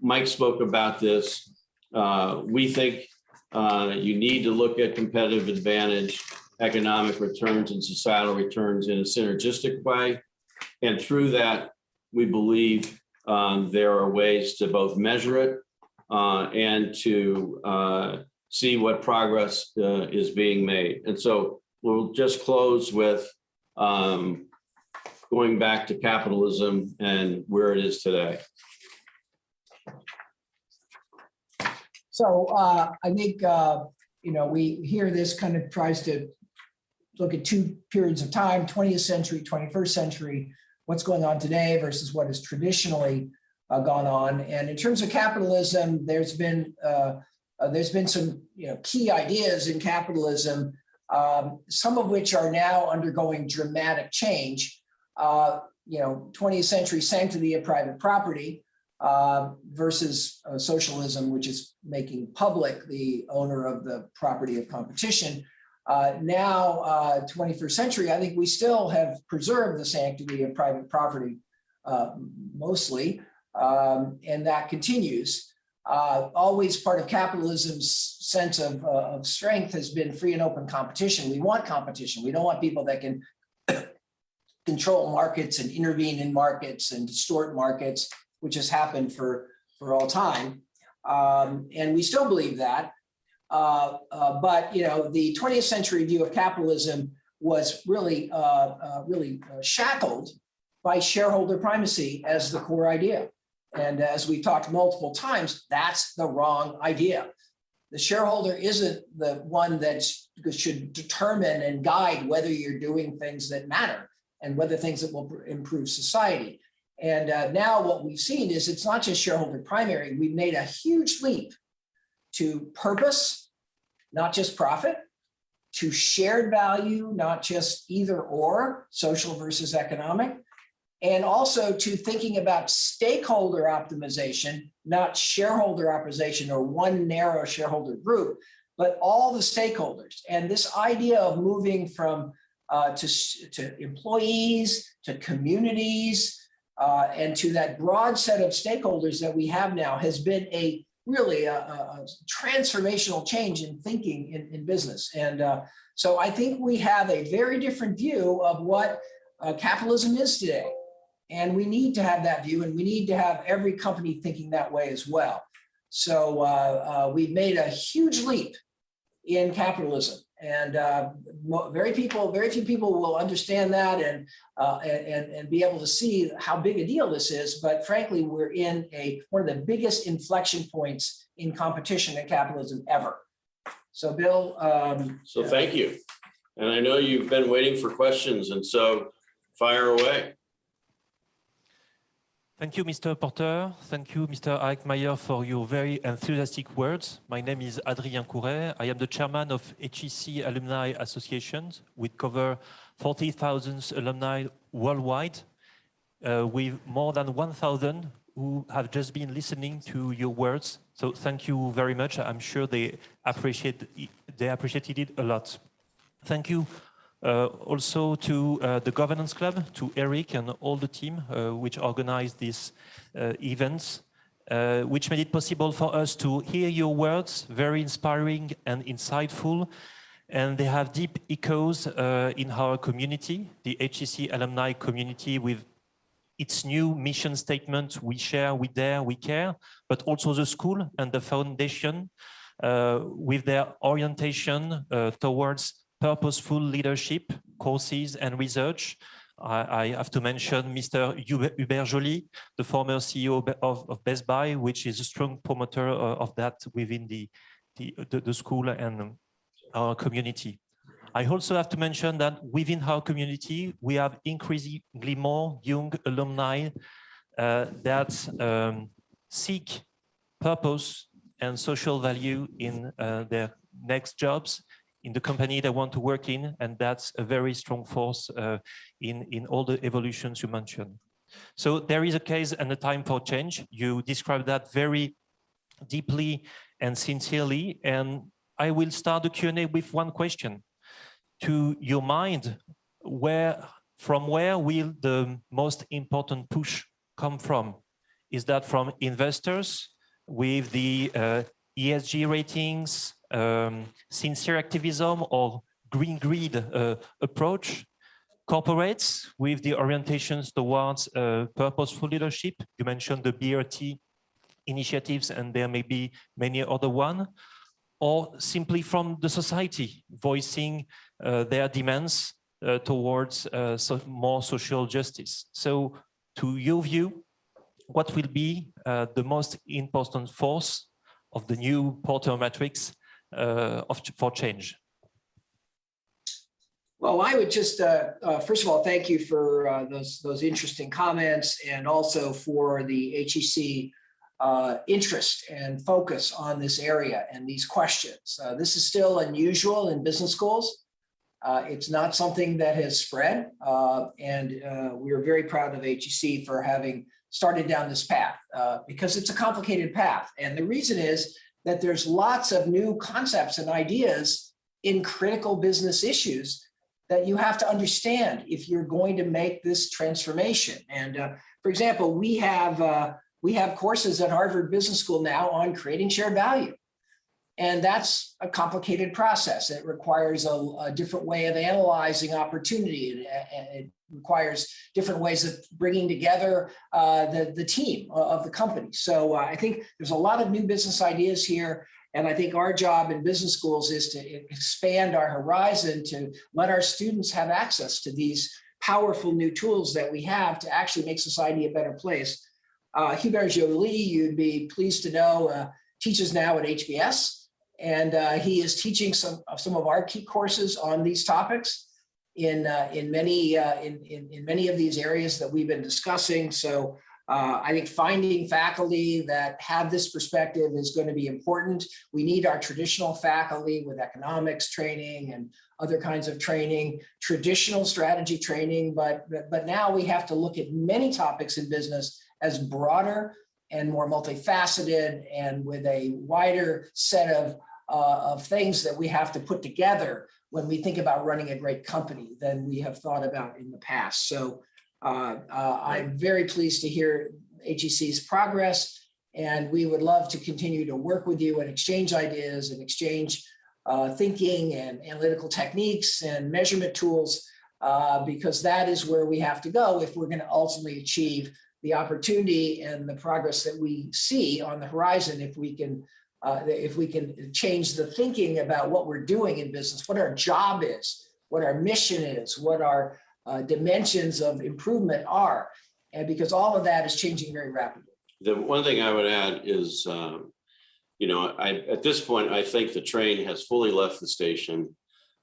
Mike spoke about this. We think you need to look at competitive advantage, economic returns, and societal returns in a synergistic way. And through that, we believe there are ways to both measure it and to see what progress is being made. And so we'll just close with going back to capitalism and where it is today. So I think, we hear this kind of tries to look at two periods of time, 20th century, 21st century, what's going on today versus what has traditionally gone on. And in terms of capitalism, there's been some key ideas in capitalism, some of which are now undergoing dramatic change. 20th century sanctity of private property versus socialism, which is making public the owner of the property of competition. Now, 21st century, I think we still have preserved the sanctity of private property mostly, and that continues. Always part of capitalism's sense of strength has been free and open competition. We want competition. We don't want people that can control markets and intervene in markets and distort markets, which has happened for all time. And we still believe that. But the 20th century view of capitalism was really shackled by shareholder primacy as the core idea. And as we talked multiple times, that's the wrong idea. The shareholder isn't the one that should determine and guide whether you're doing things that matter and whether things that will improve society. And now what we've seen is it's not just shareholder primary. We've made a huge leap to purpose, not just profit, to shared value, not just either or, social versus economic, and also to thinking about stakeholder optimization, not shareholder optimization or one narrow shareholder group, but all the stakeholders. And this idea of moving from to employees, to communities, and to that broad set of stakeholders that we have now has been a really a transformational change in thinking in business. And so I think we have a very different view of what capitalism is today. And we need to have that view, and we need to have every company thinking that way as well. So we've made a huge leap in capitalism, and very few people will understand that and be able to see how big a deal this is. But frankly, we're in one of the biggest inflection points in competition and capitalism ever. So, Bill. So thank you, and I know you've been waiting for questions, and so fire away. Thank you, Mr. Porter. Thank you, Mr. Ackman, for your very enthusiastic words. My name is Adrien Couret. I am the chairman of HEC Alumni Associations. We cover 40,000 alumni worldwide, with more than 1,000 who have just been listening to your words. So thank you very much. I'm sure they appreciated it a lot. Thank you. Also to the Governance Club, to Eric and all the team which organized these events, which made it possible for us to hear your words, very inspiring and insightful, and they have deep echoes in our community, the HEC alumni community, with its new mission statement, we share, we dare, we care, but also the school and the foundation with their orientation towards purposeful leadership, courses and research. I have to mention Mr. Hubert Joly, the former CEO of Best Buy, which is a strong promoter of that within the school and our community. I also have to mention that within our community, we have increasingly more young alumni that seek purpose and social value in their next jobs, in the company they want to work in, and that's a very strong force in all the evolutions you mentioned. So there is a case and a time for change. You described that very deeply and sincerely, and I will start the Q&A with one question. To your mind, from where will the most important push come from? Is that from investors with the ESG ratings, sincere activism or green greed approach? Corporates with the orientations towards purposeful leadership? You mentioned the BRT initiatives, and there may be many other ones. Or simply from the society voicing their demands towards more social justice. So to your view, what will be the most important force of the new Porter matrix for change? Well, I would just, first of all, thank you for those interesting comments, and also for the HEC interest and focus on this area and these questions. This is still unusual in business schools. It's not something that has spread, and we're very proud of HEC for having started down this path, because it's a complicated path. And the reason is that there's lots of new concepts and ideas in critical business issues that you have to understand if you're going to make this transformation. And for example, we have courses at Harvard Business School now on creating shared value. And that's a complicated process. It requires a different way of analyzing opportunity. It requires different ways of bringing together the team of the company. So I think there's a lot of new business ideas here. And I think our job in business schools is to expand our horizon, to let our students have access to these powerful new tools that we have to actually make society a better place. Hubert Joly, you'd be pleased to know, teaches now at HBS, and he is teaching some of our key courses on these topics in many of these areas that we've been discussing. So I think finding faculty that have this perspective is going to be important. We need our traditional faculty with economics training and other kinds of training, traditional strategy training, but now we have to look at many topics in business as broader and more multifaceted, and with a wider set of things that we have to put together when we think about running a great company than we have thought about in the past. So I'm very pleased to hear HEC's progress. And we would love to continue to work with you and exchange ideas and exchange thinking and analytical techniques and measurement tools, because that is where we have to go if we're going to ultimately achieve the opportunity and the progress that we see on the horizon. If we can change the thinking about what we're doing in business, what our job is, what our mission is, what our dimensions of improvement are, and because all of that is changing very rapidly. The one thing I would add is, at this point, I think the train has fully left the station,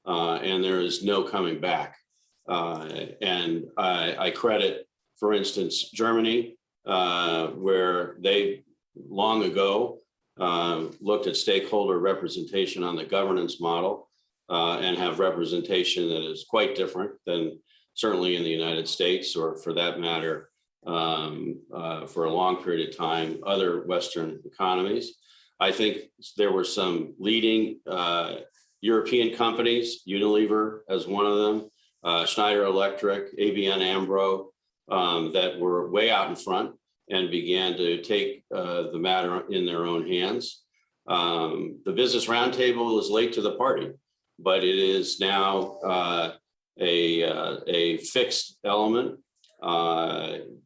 and there is no coming back. And I credit, for instance, Germany, where they long ago looked at stakeholder representation on the governance model and have representation that is quite different than certainly in the United States, or for that matter, for a long period of time, other Western economies. I think there were some leading European companies, Unilever as one of them, Schneider Electric, ABN AMRO, that were way out in front and began to take the matter in their own hands. The Business Roundtable is late to the party, but it is now a fixed element.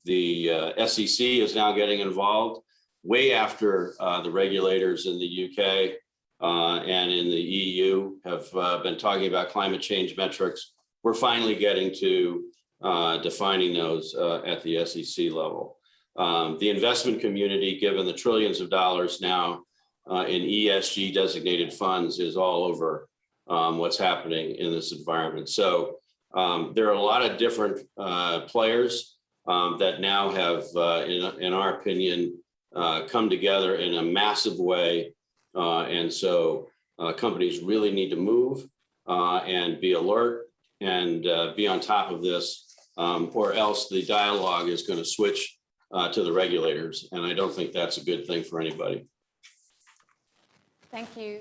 The SEC is now getting involved way after the regulators in the UK and in the EU have been talking about climate change metrics. We're finally getting to defining those at the SEC level. The investment community, given the trillions of dollars now in ESG designated funds, is all over what's happening in this environment. So there are a lot of different players that now have, in our opinion, come together in a massive way. And so companies really need to move and be alert and be on top of this, or else the dialogue is going to switch to the regulators. And I don't think that's a good thing for anybody. Thank you.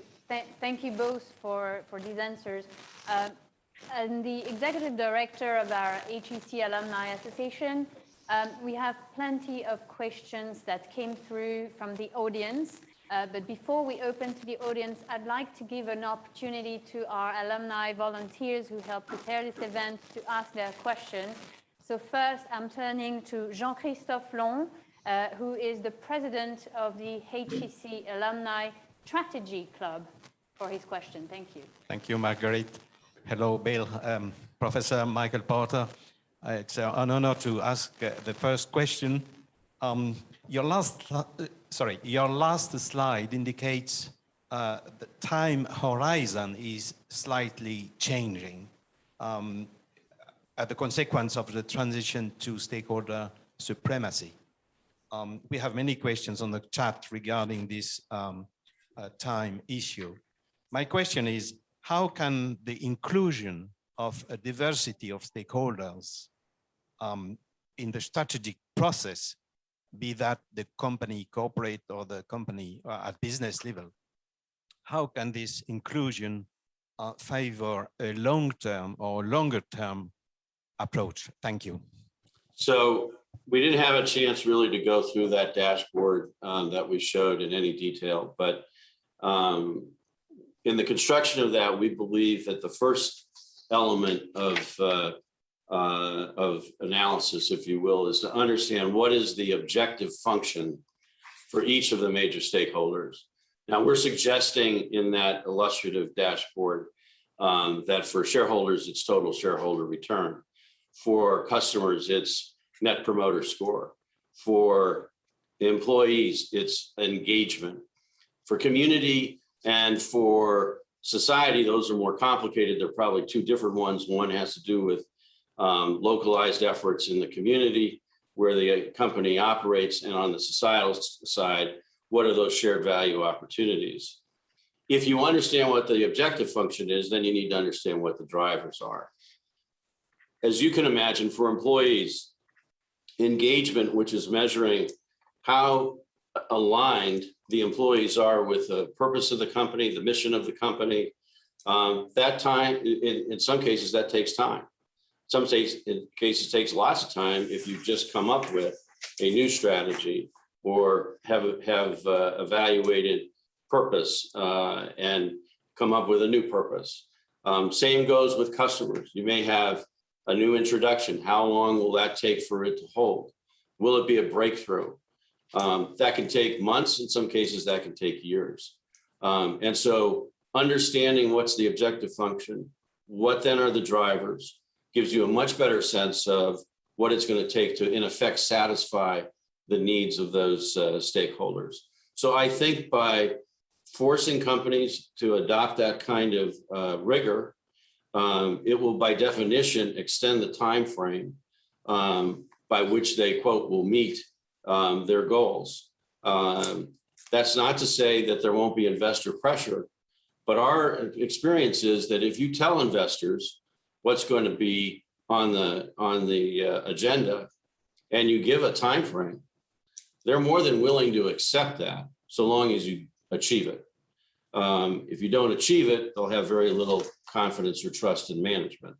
Thank you both for these answers. And the executive director of our HEC Alumni Association, we have plenty of questions that came through from the audience. But before we open to the audience, I'd like to give an opportunity to our alumni volunteers who helped prepare this event to ask their questions. So first, I'm turning to Jean-Christophe Long, who is the president of the HEC Alumni Strategy Club, for his question. Thank you. Thank you, Marguerite. Hello, Bill. Professor Michael Porter. It's an honor to ask the first question. Your last slide indicates the time horizon is slightly changing as a consequence of the transition to stakeholder supremacy. We have many questions on the chat regarding this time issue. My question is, how can the inclusion of a diversity of stakeholders in the strategic process, be that the company, corporate, or the company at business level, how can this inclusion favor a long-term or longer-term approach? Thank you. So we didn't have a chance really to go through that dashboard that we showed in any detail, but in the construction of that, we believe that the first element of analysis, if you will, is to understand what is the objective function for each of the major stakeholders. Now, we're suggesting in that illustrative dashboard that for shareholders, it's total shareholder return. For customers, it's net promoter score. For employees, it's engagement. For community and for society, those are more complicated. They're probably two different ones. One has to do with localized efforts in the community where the company operates, and on the societal side, what are those shared value opportunities? If you understand what the objective function is, then you need to understand what the drivers are. As you can imagine, for employees, engagement, which is measuring how aligned the employees are with the purpose of the company, the mission of the company, that time, in some cases, that takes time. Some cases takes lots of time if you just come up with a new strategy. or have evaluated purpose and come up with a new purpose. Same goes with customers. You may have a new introduction. How long will that take for it to hold? Will it be a breakthrough? That can take months. In some cases, that can take years. And so understanding what's the objective function, what then are the drivers, gives you a much better sense of what it's going to take to, in effect, satisfy the needs of those stakeholders. So I think by forcing companies to adopt that kind of rigor, it will, by definition, extend the time frame by which they, quote, will meet their goals. That's not to say that there won't be investor pressure, but our experience is that if you tell investors what's going to be on the agenda and you give a time frame, they're more than willing to accept that so long as you achieve it. If you don't achieve it, they'll have very little confidence or trust in management.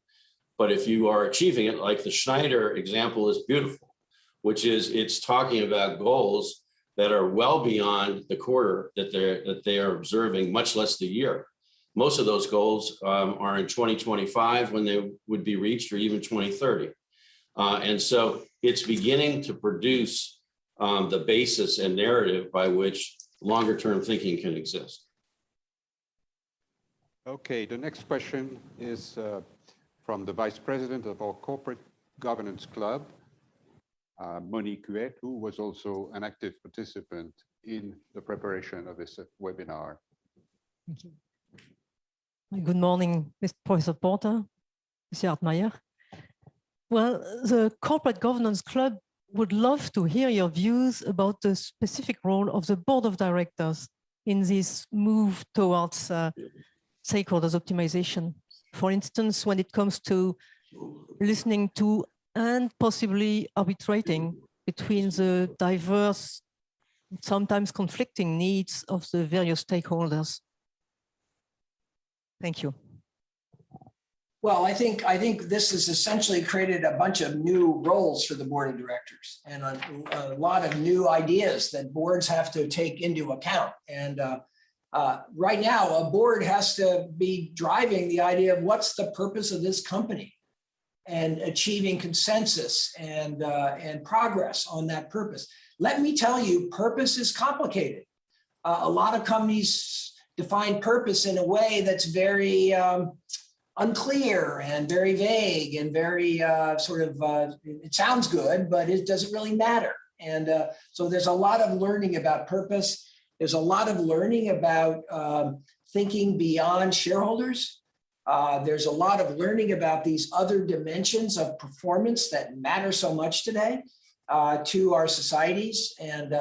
But if you are achieving it, like the Schneider example is beautiful, which is it's talking about goals that are well beyond the quarter that they are observing, much less the year. Most of those goals are in 2025 when they would be reached, or even 2030. And so it's beginning to produce the basis and narrative by which longer term thinking can exist. Okay, the next question is from the Vice President of our Corporate Governance Club, Monique Huet, who was also an active participant in the preparation of this webinar. Thank you. Good morning, Mr. Professor Porter, Mr. Hartmeyer. Well, the Corporate Governance Club would love to hear your views about the specific role of the Board of Directors in this move towards stakeholders optimization. For instance, when it comes to listening to and possibly arbitrating between the diverse, sometimes conflicting needs of the various stakeholders. Thank you. Well, I think this has essentially created a bunch of new roles for the board of directors and a lot of new ideas that boards have to take into account. And right now, a board has to be driving the idea of what's the purpose of this company and achieving consensus and progress on that purpose. Let me tell you, purpose is complicated. A lot of companies define purpose in a way that's very unclear and very vague and very it sounds good, but it doesn't really matter. And so there's a lot of learning about purpose. There's a lot of learning about thinking beyond shareholders. There's a lot of learning about these other dimensions of performance that matter so much today to our societies. And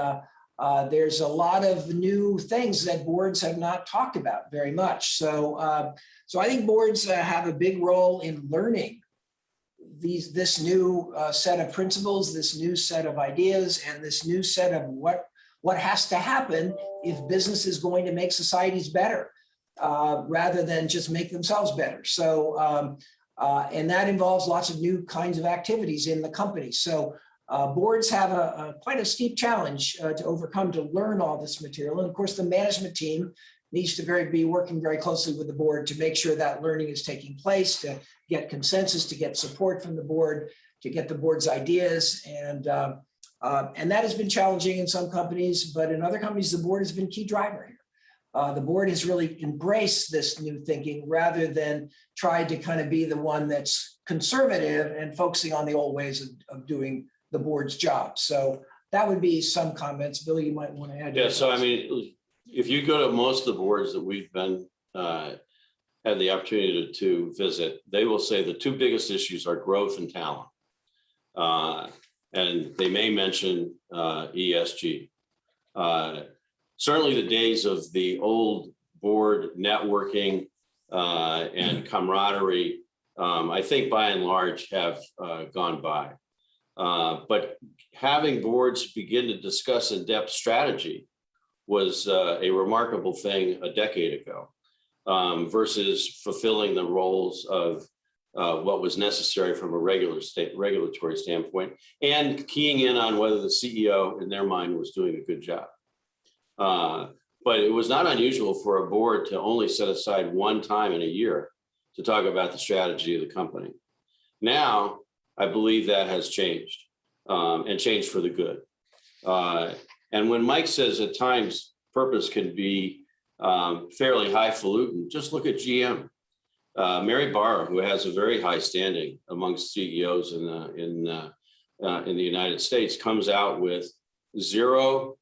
there's a lot of new things that boards have not talked about very much. So, so I think boards have a big role in learning this new set of principles, this new set of ideas, and this new set of what has to happen if business is going to make societies better, rather than just make themselves better. So, and that involves lots of new kinds of activities in the company. So boards have quite a steep challenge to overcome to learn all this material. And of course, the management team needs to be working very closely with the board to make sure that learning is taking place, to get consensus, to get support from the board, to get the board's ideas. And that has been challenging in some companies, but in other companies, the board has been a key driver here. The board has really embraced this new thinking rather than tried to kind of be the one that's conservative and focusing on the old ways of doing the board's job. So that would be some comments. Billy, you might want to add. Yeah, so I mean, if you go to most of the boards that we've been had the opportunity to visit, they will say the two biggest issues are growth and talent. And they may mention ESG. Certainly the days of the old board networking and camaraderie, I think by and large have gone by. But having boards begin to discuss in-depth strategy was a remarkable thing a decade ago, versus fulfilling the roles of what was necessary from a regulatory standpoint, and keying in on whether the CEO in their mind was doing a good job. But it was not unusual for a board to only set aside one time in a year to talk about the strategy of the company. Now, I believe that has changed, and changed for the good. And when Mike says at times purpose can be fairly highfalutin, just look at GM. Mary Barra, who has a very high standing amongst CEOs in the United States, comes out with zero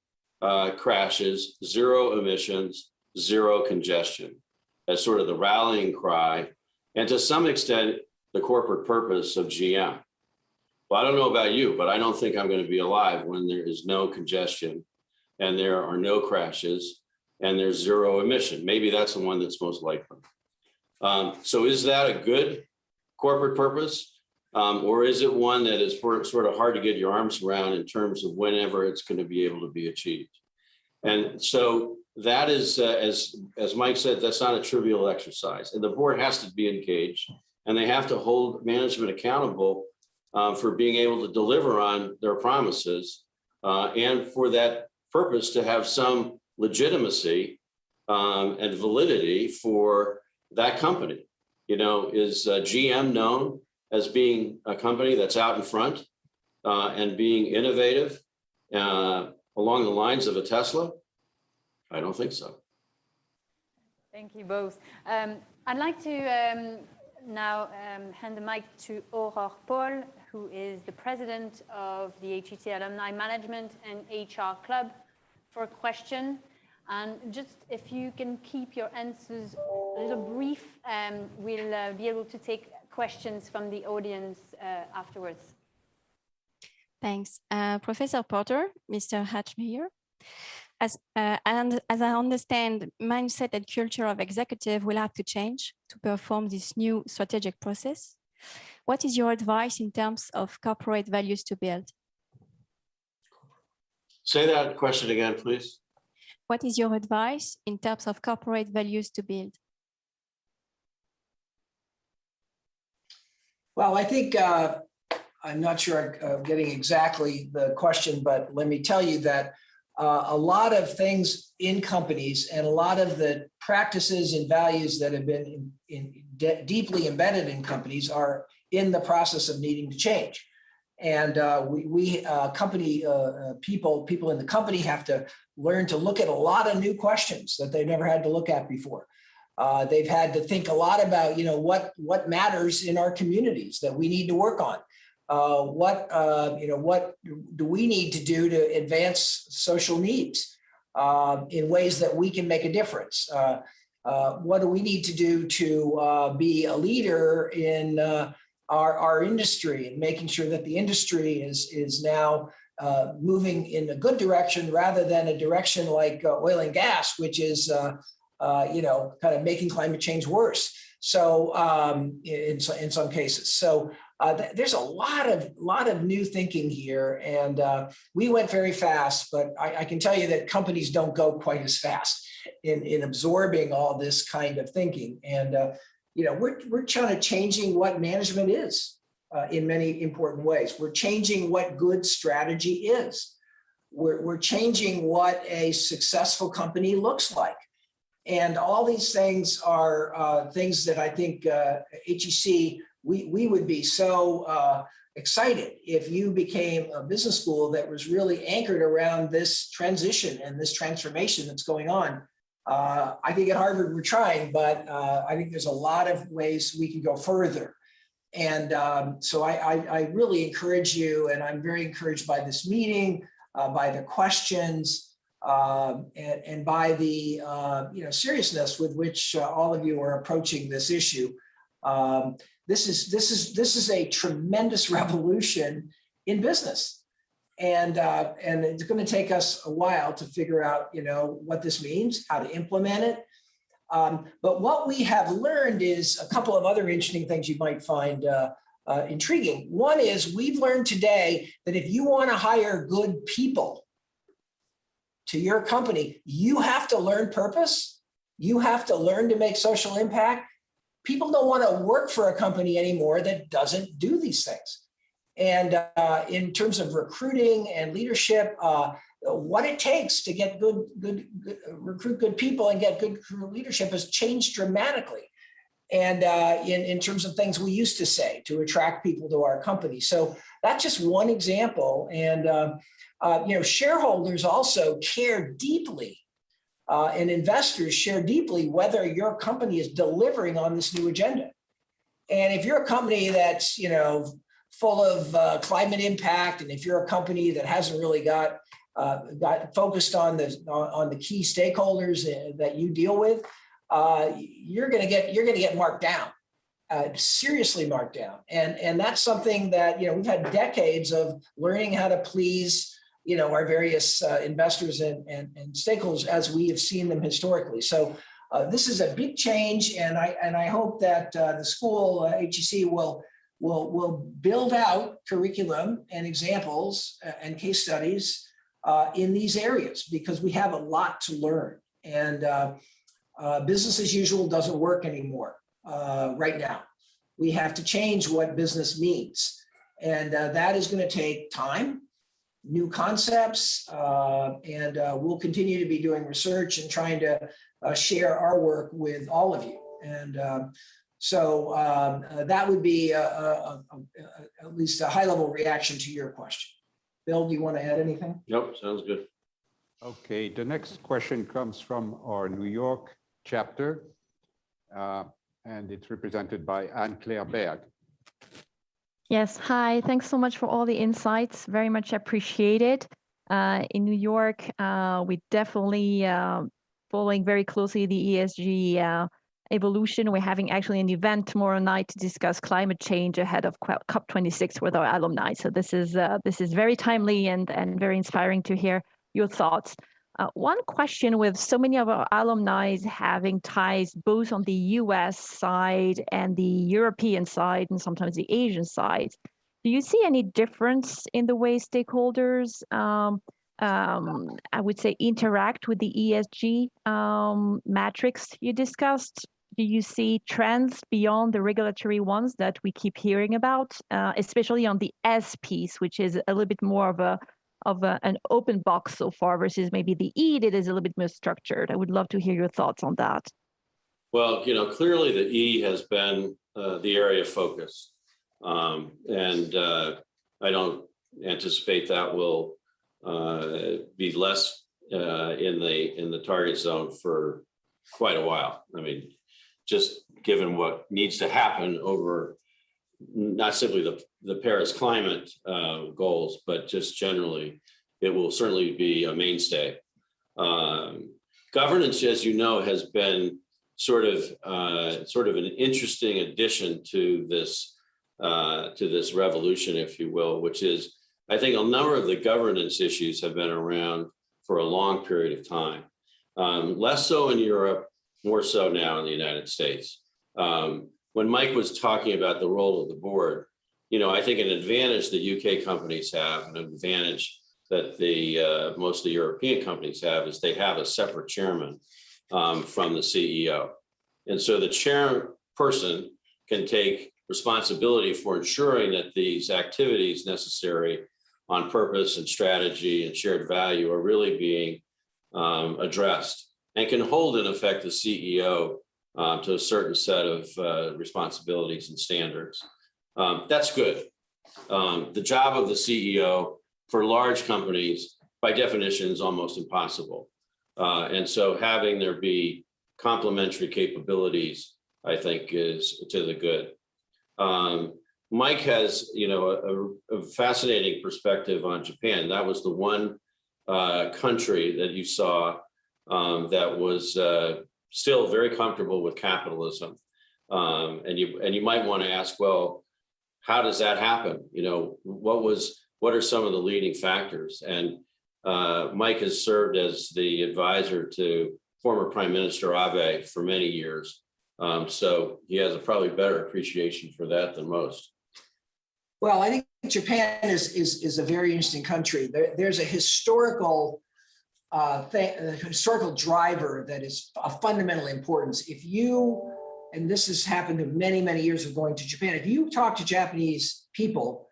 crashes, zero emissions, zero congestion as sort of the rallying cry, and to some extent, the corporate purpose of GM. Well, I don't know about you, but I don't think I'm going to be alive when there is no congestion and there are no crashes and there's zero emission. Maybe that's the one that's most likely. So is that a good corporate purpose? Or is it one that is sort of hard to get your arms around in terms of whenever it's going to be able to be achieved? And so that is, as Mike said, that's not a trivial exercise. And the board has to be engaged, and they have to hold management accountable for being able to deliver on their promises, and for that purpose to have some legitimacy and validity for that company. You know, is GM known as being a company that's out in front and being innovative along the lines of a Tesla? I don't think so. Thank you both. I'd like to now hand the mic to Aurore Paul, who is the president of the HEC Alumni Management and HR Club, for a question. And just if you can keep your answers a little brief, we'll be able to take questions from the audience afterwards. Thanks. Professor Porter, Mr. Hatchmeyer, as I understand, mindset and culture of executive will have to change to perform this new strategic process. What is your advice in terms of corporate values to build? Say that question again, please. What is your advice in terms of corporate values to build? Well, I think I'm not sure I'm getting exactly the question, but let me tell you that a lot of things in companies and a lot of the practices and values that have been deeply embedded in companies are in the process of needing to change. And people in the company have to learn to look at a lot of new questions that they've never had to look at before. They've had to think a lot about, what matters in our communities that we need to work on. What do we need to do to advance social needs in ways that we can make a difference? What do we need to do to be a leader in our industry and making sure that the industry is now moving in a good direction rather than a direction like oil and gas, which is kind of making climate change worse. So in some cases, so there's a lot of new thinking here, and we went very fast. But I can tell you that companies don't go quite as fast in absorbing all this kind of thinking. And we're trying to changing what management is in many important ways. We're changing what good strategy is. We're changing what a successful company looks like. And all these things are things that I think HEC, we would be so excited if you became a business school that was really anchored around this transition and this transformation that's going on. I think at Harvard we're trying, but I think there's a lot of ways we can go further. And so I really encourage you, and I'm very encouraged by this meeting, by the questions, and by the seriousness with which all of you are approaching this issue. This is a tremendous revolution in business, and it's going to take us a while to figure out what this means, how to implement it. But what we have learned is a couple of other interesting things you might find intriguing. One is we've learned today that if you want to hire good people to your company, you have to learn purpose. You have to learn to make social impact people don't want to work for a company anymore that doesn't do these things. And in terms of recruiting and leadership, what it takes to get recruit good people and get good leadership has changed dramatically. And in terms of things we used to say to attract people to our company. So that's just one example. And shareholders also care deeply, and investors share deeply whether your company is delivering on this new agenda. And if you're a company that's full of climate impact, and if you're a company that hasn't really got focused on the key stakeholders that you deal with, you're going to get marked down, seriously marked down. And that's something that we've had decades of learning how to please our various investors and stakeholders as we have seen them historically. So this is a big change, and I hope that the school HEC will build out curriculum and examples and case studies in these areas, because we have a lot to learn. And business as usual doesn't work anymore right now. We have to change what business means, and that is going to take time, new concepts, and we'll continue to be doing research and trying to share our work with all of you. And so that would be at least a high-level reaction to your question. Bill, do you want to add anything? Nope, sounds good. Okay, the next question comes from our New York chapter, and it's represented by Anne-Claire Berg. Yes, hi. Thanks so much for all the insights. Very much appreciated. In New York, we definitely following very closely the ESG evolution. We're having actually an event tomorrow night to discuss climate change ahead of COP26 with our alumni. So this is very timely and very inspiring to hear your thoughts. One question, with so many of our alumni having ties both on the US side and the European side and sometimes the Asian side, do you see any difference in the way stakeholders, I would say, interact with the ESG metrics you discussed? Do you see trends beyond the regulatory ones that we keep hearing about, especially on the S piece, which is a little bit more of an open box so far versus maybe the E that is a little bit more structured? I would love to hear your thoughts on that. Well, clearly the E has been the area of focus. And I don't anticipate that will be less in the target zone for quite a while. I mean, just given what needs to happen over not simply the Paris climate goals, but just generally, it will certainly be a mainstay. Governance, as you know, has been sort of an interesting addition to this revolution, if you will, which is, I think, a number of the governance issues have been around for a long period of time. Less so in Europe, more so now in the United States. When Mike was talking about the role of the board, I think an advantage that UK companies have, an advantage that most of the European companies have, is they have a separate chairman from the CEO. And so the chairperson can take responsibility for ensuring that these activities necessary on purpose and strategy and shared value are really being addressed, and can hold, in effect, the CEO to a certain set of responsibilities and standards. That's good. The job of the CEO for large companies, by definition, is almost impossible. And so having there be complementary capabilities, I think, is to the good. Mike has, a fascinating perspective on Japan. That was the one country that you saw that was still very comfortable with capitalism. And you might want to ask, well, how does that happen? What are some of the leading factors? And Mike has served as the advisor to former Prime Minister Abe for many years. So he has a probably better appreciation for that than most. Well, I think Japan is a very interesting country. There's a historical historical driver that is of fundamental importance. If you and this has happened in many, many years of going to Japan. If you talk to Japanese people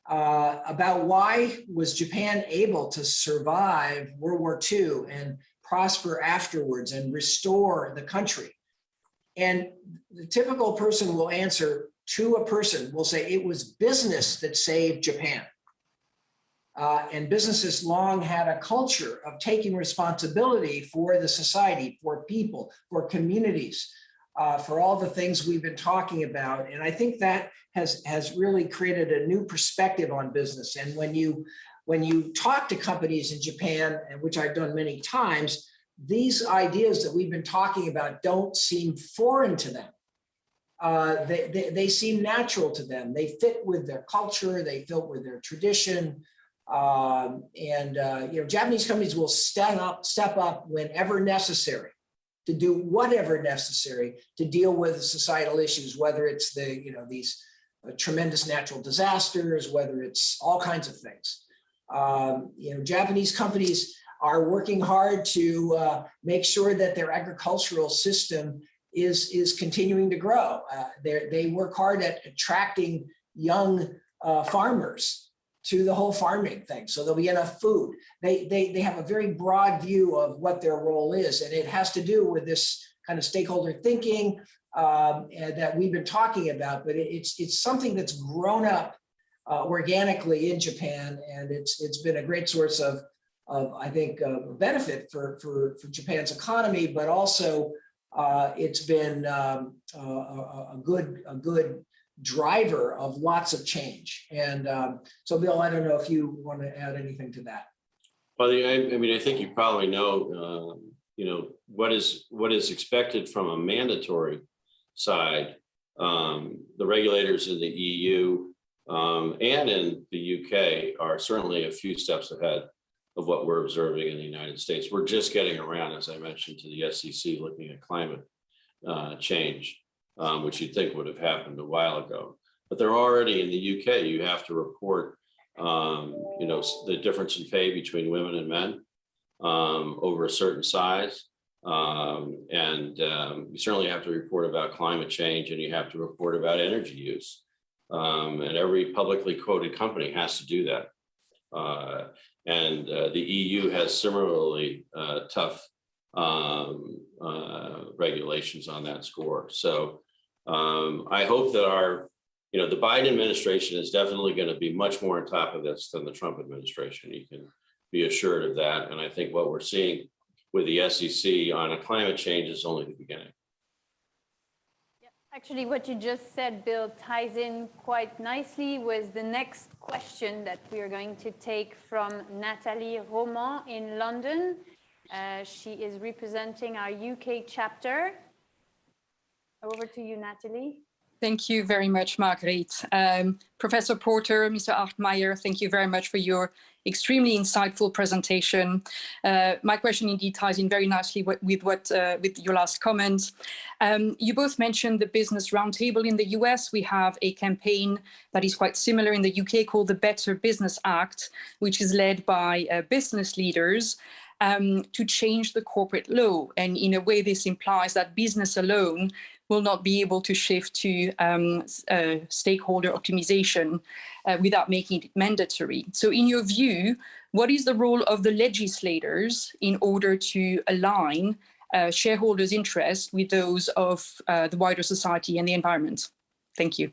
about why was Japan able to survive World War II and prosper afterwards and restore the country, and the typical person will answer to a person, will say it was business that saved Japan. And businesses long had a culture of taking responsibility for the society, for people, for communities, for all the things we've been talking about. And I think that has really created a new perspective on business. And when you talk to companies in Japan, and which I've done many times, these ideas that we've been talking about don't seem foreign to them. They seem natural to them. They fit with their culture, they fit with their tradition. Japanese companies will step up whenever necessary to do whatever necessary to deal with societal issues, whether it's these tremendous natural disasters, whether it's all kinds of things. Japanese companies are working hard to make sure that their agricultural system is continuing to grow. They work hard at attracting young farmers to the whole farming thing, so there'll be enough food. They have a very broad view of what their role is, and it has to do with this kind of stakeholder thinking that we've been talking about. But it's something that's grown up organically in Japan, and it's been a great source of I think benefit for Japan's economy, but also it's been a good driver of lots of change. And so, Bill, I don't know if you want to add anything to that. Well, I think you probably know, what is expected from a mandatory side. The regulators in the EU and in the UK are certainly a few steps ahead of what we're observing in the United States. We're just getting around, as I mentioned, to the SEC looking at climate change, which you'd think would have happened a while ago. But they're already in the UK. You have to report, the difference in pay between women and men over a certain size. You certainly have to report about climate change, and you have to report about energy use. And every publicly quoted company has to do that. The EU has similarly tough regulations on that score. So I hope that the Biden administration is definitely going to be much more on top of this than the Trump administration. You can be assured of that. And I think what we're seeing with the SEC on a climate change is only the beginning. Actually, what you just said, Bill, ties in quite nicely with the next question that we are going to take from Nathalie Roman in London. She is representing our UK chapter. Over to you, Nathalie. Thank you very much, Marguerite. Professor Porter, Mr. Achtmeier, thank you very much for your extremely insightful presentation. My question indeed ties in very nicely with your last comment. You both mentioned the Business Roundtable in the US. We have a campaign that is quite similar in the UK called the Better Business Act, which is led by business leaders to change the corporate law. And in a way, this implies that business alone will not be able to shift to stakeholder optimization without making it mandatory. So in your view, what is the role of the legislators in order to align shareholders' interests with those of the wider society and the environment? Thank you.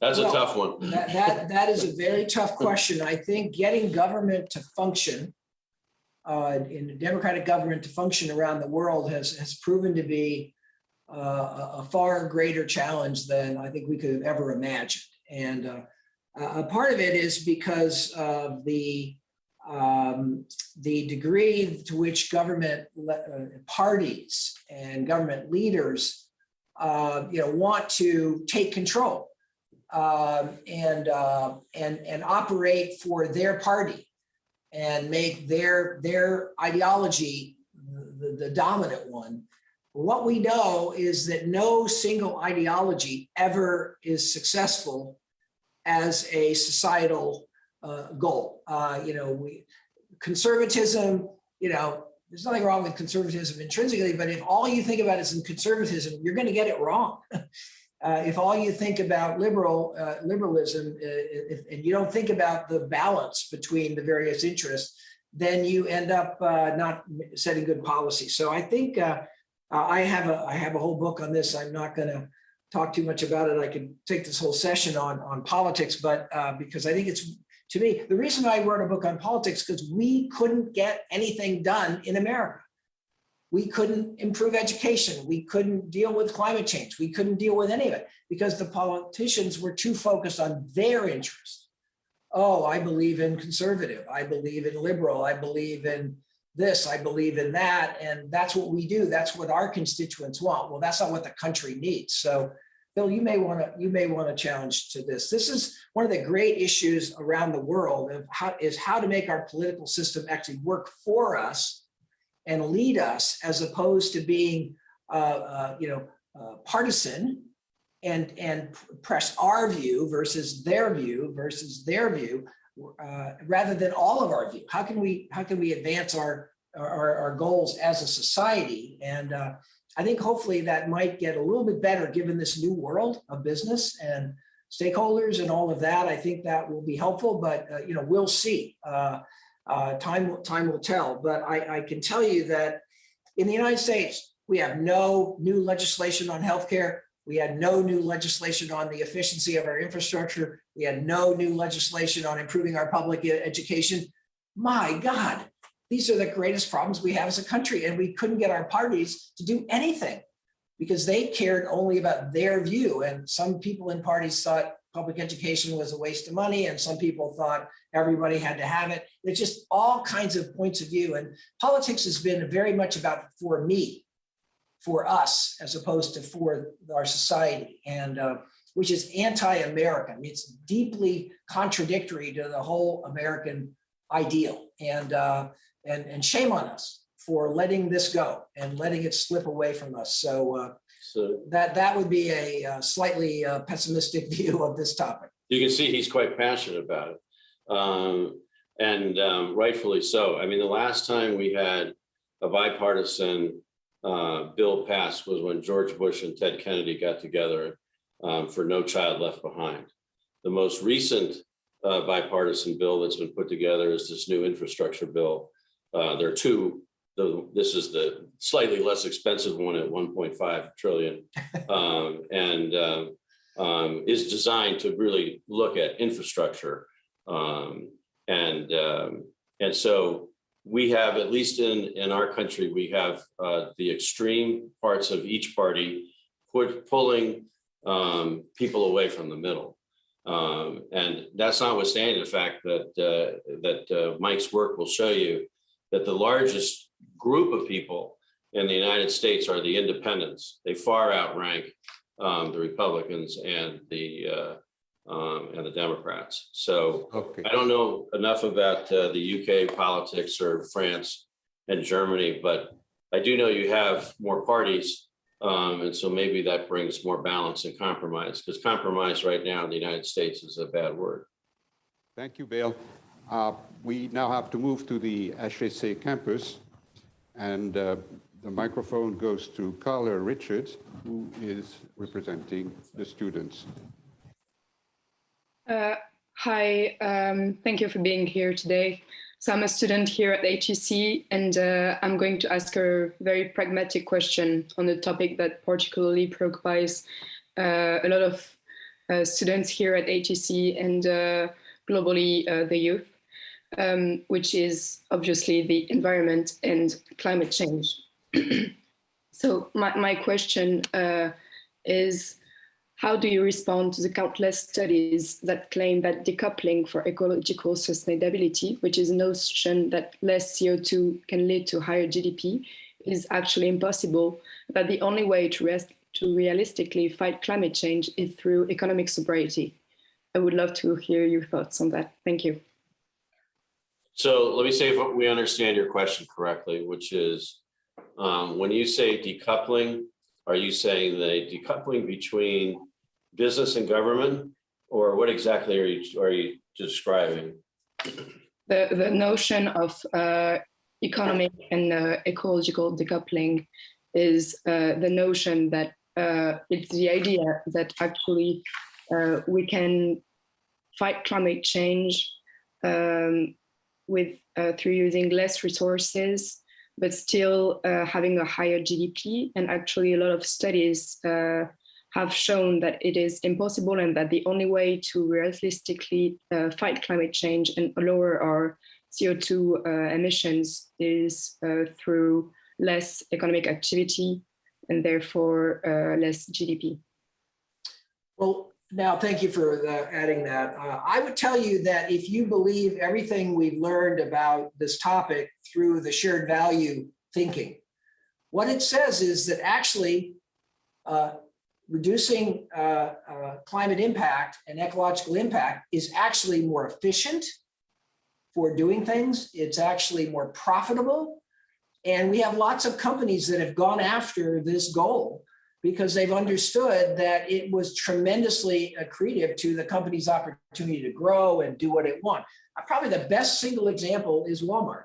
That's a tough one. That is a very tough question. I think getting government to function, in a democratic government to function around the world has proven to be a far greater challenge than I think we could have ever imagined. And a part of it is because of the degree to which government parties and government leaders want to take control and operate for their party and make their ideology the dominant one. What we know is that no single ideology ever is successful as a societal goal. Conservatism, there's nothing wrong with conservatism intrinsically, but if all you think about is in conservatism, you're going to get it wrong. If all you think about liberalism, and you don't think about the balance between the various interests, then you end up not setting good policy. So I think I have a whole book on this. I'm not going to talk too much about it. I could take this whole session on politics, but because I think it's, to me, the reason I wrote a book on politics, because we couldn't get anything done in America. We couldn't improve education. We couldn't deal with climate change. We couldn't deal with any of it because the politicians were too focused on their interest. Oh, I believe in conservative. I believe in liberal. I believe in this. I believe in that. And that's what we do. That's what our constituents want. Well, that's not what the country needs. So Bill, you may want to challenge to this. This is one of the great issues around the world of how to make our political system actually work for us and lead us, as opposed to being, partisan and press our view versus their view rather than all of our view. How can we advance our goals as a society? And I think hopefully that might get a little bit better given this new world of business and stakeholders and all of that. I think that will be helpful, but we'll see. Time will tell. But I can tell you that in the United States, we have no new legislation on healthcare. We had no new legislation on the efficiency of our infrastructure. We had no new legislation on improving our public education. My God. These are the greatest problems we have as a country, and we couldn't get our parties to do anything because they cared only about their view. And some people in parties thought public education was a waste of money, and some people thought everybody had to have it. There's just all kinds of points of view, and politics has been very much about for me, for us, as opposed to for our society, and which is anti-American. It's deeply contradictory to the whole American ideal, and shame on us for letting this go and letting it slip away from us. So that would be a slightly pessimistic view of this topic. You can see he's quite passionate about it, and rightfully so. I mean, the last time we had a bipartisan bill passed was when George Bush and Ted Kennedy got together for No Child Left Behind. The most recent bipartisan bill that's been put together is this new infrastructure bill. There are two. This is the slightly less expensive one at 1.5 trillion, and is designed to really look at infrastructure. And so we have, at least in our country, we have the extreme parts of each party pulling people away from the middle. And that's notwithstanding the fact that Mike's work will show you that the largest group of people in the United States are the independents. They far outrank the Republicans and the Democrats. So Okay. I don't know enough about the UK politics or France and Germany, but I do know you have more parties. And so maybe that brings more balance and compromise, because compromise right now in the United States is a bad word. Thank you, Bill. We now have to move to the HEC campus, and the microphone goes to Carla Richards, who is representing the students. Hi, thank you for being here today. So I'm a student here at HEC, and I'm going to ask a very pragmatic question on a topic that particularly preoccupies a lot of students here at HEC and globally the youth, which is obviously the environment and climate change. So my question is, how do you respond to the countless studies that claim that decoupling for ecological sustainability, which is a notion that less CO2 can lead to higher GDP, is actually impossible, that the only way to realistically fight climate change is through economic sobriety? I would love to hear your thoughts on that. Thank you. So let me see if we understand your question correctly, which is, when you say decoupling, are you saying the decoupling between business and government, or what exactly are you describing? The notion of economic and ecological decoupling is the notion that it's the idea that actually we can fight climate change with through using less resources, but still having a higher GDP. And actually, a lot of studies have shown that it is impossible, and that the only way to realistically fight climate change and lower our CO2 emissions is through less economic activity and therefore less GDP. Well, now, thank you for adding that. I would tell you that if you believe everything we've learned about this topic through the shared value thinking, what it says is that actually reducing climate impact and ecological impact is actually more efficient for doing things. It's actually more profitable. And we have lots of companies that have gone after this goal because they've understood that it was tremendously accretive to the company's opportunity to grow and do what it wants. Probably the best single example is Walmart.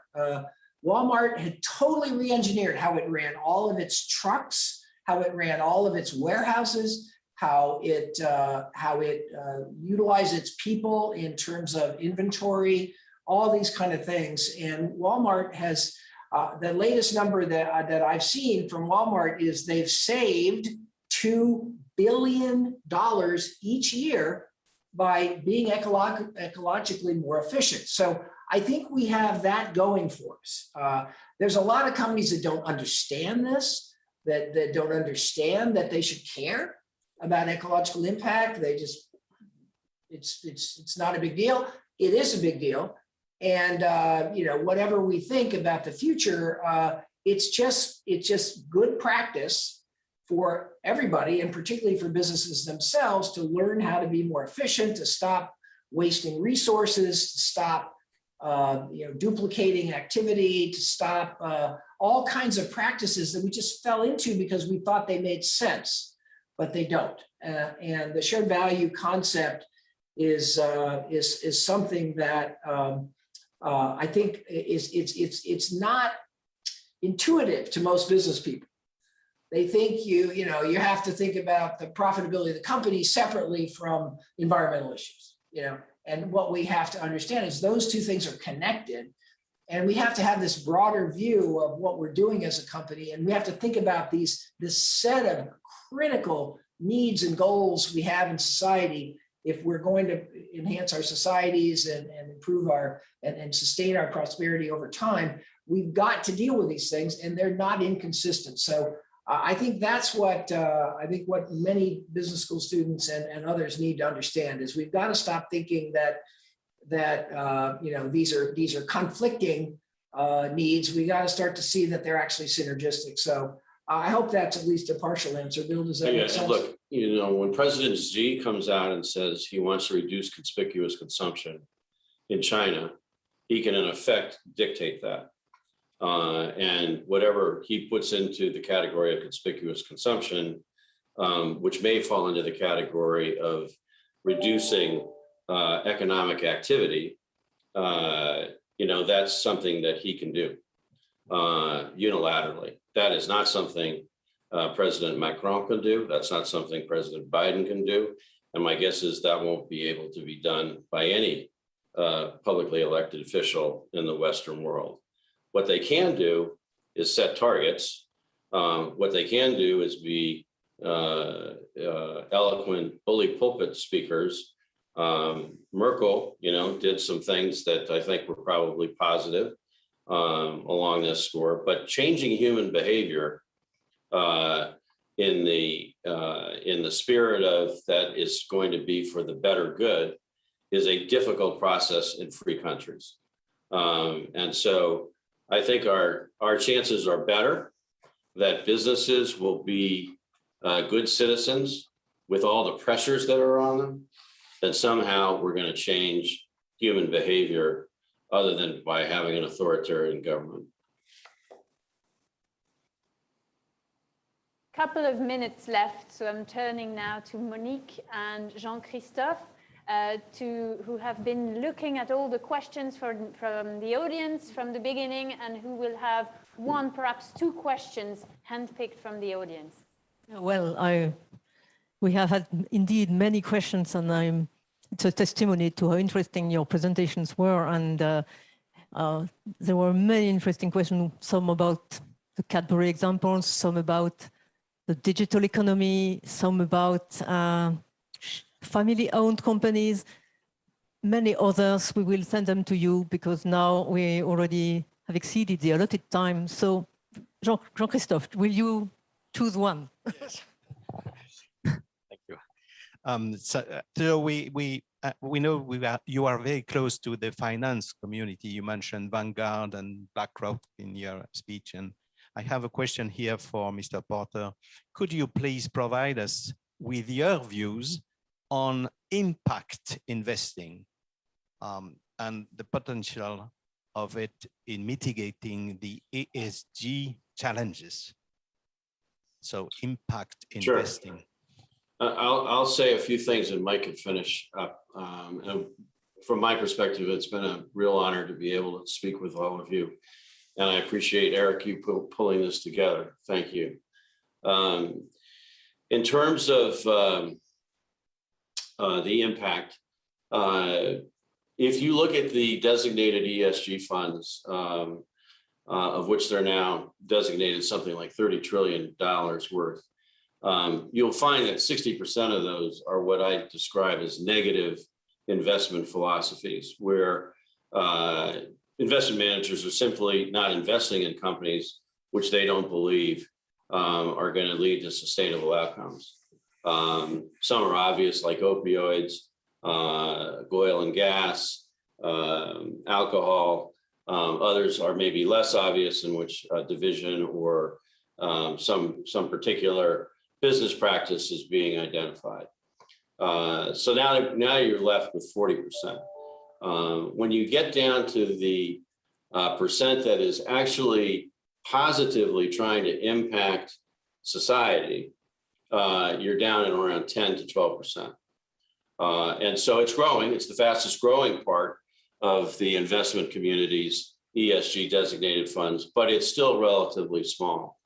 Walmart had totally re-engineered how it ran all of its trucks, how it ran all of its warehouses, how it utilized its people in terms of inventory, all these kind of things. And Walmart has, the latest number that I've seen from Walmart is they've saved $2 billion each year by being ecologically more efficient. So I think we have that going for us. There's a lot of companies that don't understand this, that don't understand that they should care about ecological impact. They just, it's not a big deal. It is a big deal. And whatever we think about the future, it's just good practice for everybody, and particularly for businesses themselves, to learn how to be more efficient, to stop wasting resources, to stop duplicating activity, to stop all kinds of practices that we just fell into because we thought they made sense, but they don't. And the shared value concept is something that I think it's not intuitive to most business people. They think you have to think about the profitability of the company separately from environmental issues, and what we have to understand is those two things are connected, and we have to have this broader view of what we're doing as a company, and we have to think about this set of critical needs and goals we have in society if we're going to enhance our societies and improve and sustain our prosperity over time. We've got to deal with these things, and they're not inconsistent. So I think that's what many business school students and others need to understand is we've got to stop thinking that these are conflicting needs. We got to start to see that they're actually synergistic. So I hope that's at least a partial answer. Bill, does that make sense? Look, when President Xi comes out and says he wants to reduce conspicuous consumption in China, he can in effect dictate that. And whatever he puts into the category of conspicuous consumption, which may fall into the category of reducing economic activity, that's something that he can do unilaterally. That is not something President Macron can do. That's not something President Biden can do. And my guess is that won't be able to be done by any publicly elected official in the Western world. What they can do is set targets. What they can do is be eloquent bully pulpit speakers. Merkel, did some things that I think were probably positive along this score, but changing human behavior in the spirit of that is going to be for the better good is a difficult process in free countries. And so I think our chances are better that businesses will be good citizens with all the pressures that are on them, that somehow we're going to change human behavior other than by having an authoritarian government. Couple of minutes left, so I'm turning now to Monique and Jean-Christophe. who have been looking at all the questions from the audience from the beginning, and who will have one, perhaps two questions handpicked from the audience. Well, we have had indeed many questions, and it's a testimony to how interesting your presentations were. And there were many interesting questions, some about the Cadbury examples, some about the digital economy, some about family-owned companies, many others. We will send them to you because now we already have exceeded the allotted time. So, Jean-Christophe, will you choose one? Thank you. So we know you are very close to the finance community. You mentioned Vanguard and BlackRock in your speech, and I have a question here for Mr. Porter. Could you please provide us with your views on impact investing and the potential of it in mitigating the ESG challenges? So impact investing. Sure. I'll say a few things and Mike can finish up. And from my perspective, it's been a real honor to be able to speak with all of you. And I appreciate, Eric, you pulling this together. Thank you. In terms of the impact, if you look at the designated ESG funds, of which they're now designated something like $30 trillion worth, you'll find that 60% of those are what I describe as negative investment philosophies, where investment managers are simply not investing in companies which they don't believe are going to lead to sustainable outcomes. Some are obvious, like opioids, oil and gas, alcohol. Others are maybe less obvious, in which division or some particular business practice is being identified. So now you're left with 40%. When you get down to the percent that is actually positively trying to impact society, you're down at around 10 to 12%. And so it's growing. It's the fastest growing part of the investment community's ESG designated funds, but it's still relatively small.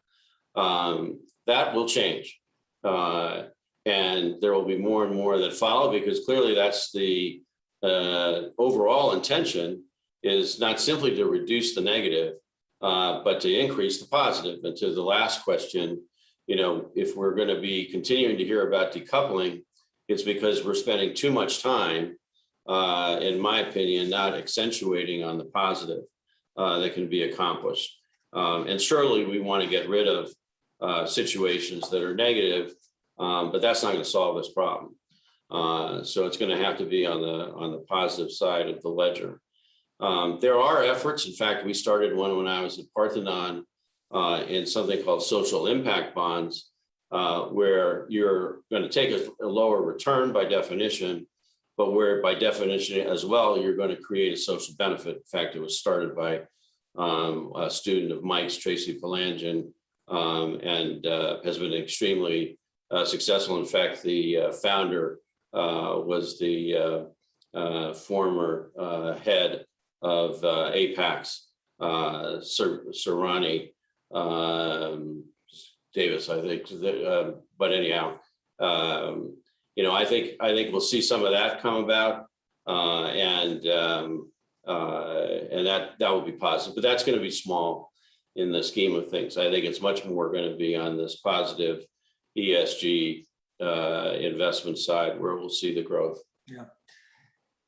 That will change. And there will be more and more that follow, because clearly that's the overall intention, is not simply to reduce the negative, but to increase the positive. And to the last question, if we're going to be continuing to hear about decoupling, it's because we're spending too much time, in my opinion, not accentuating on the positive that can be accomplished. And surely we want to get rid of situations that are negative, but that's not going to solve this problem. So it's going to have to be on the positive side of the ledger. There are efforts. In fact, we started one when I was at Parthenon in something called social impact bonds, where you're going to take a lower return by definition, but where by definition as well, you're going to create a social benefit. In fact, it was started by a student of Mike's, Tracy Palangin, and has been extremely successful. In fact, the founder was the former head of APAC's, Sarani Davis, I think. But anyhow, I think we'll see some of that come about, and that will be positive. But that's going to be small in the scheme of things. I think it's much more going to be on this positive ESG investment side where we'll see the growth.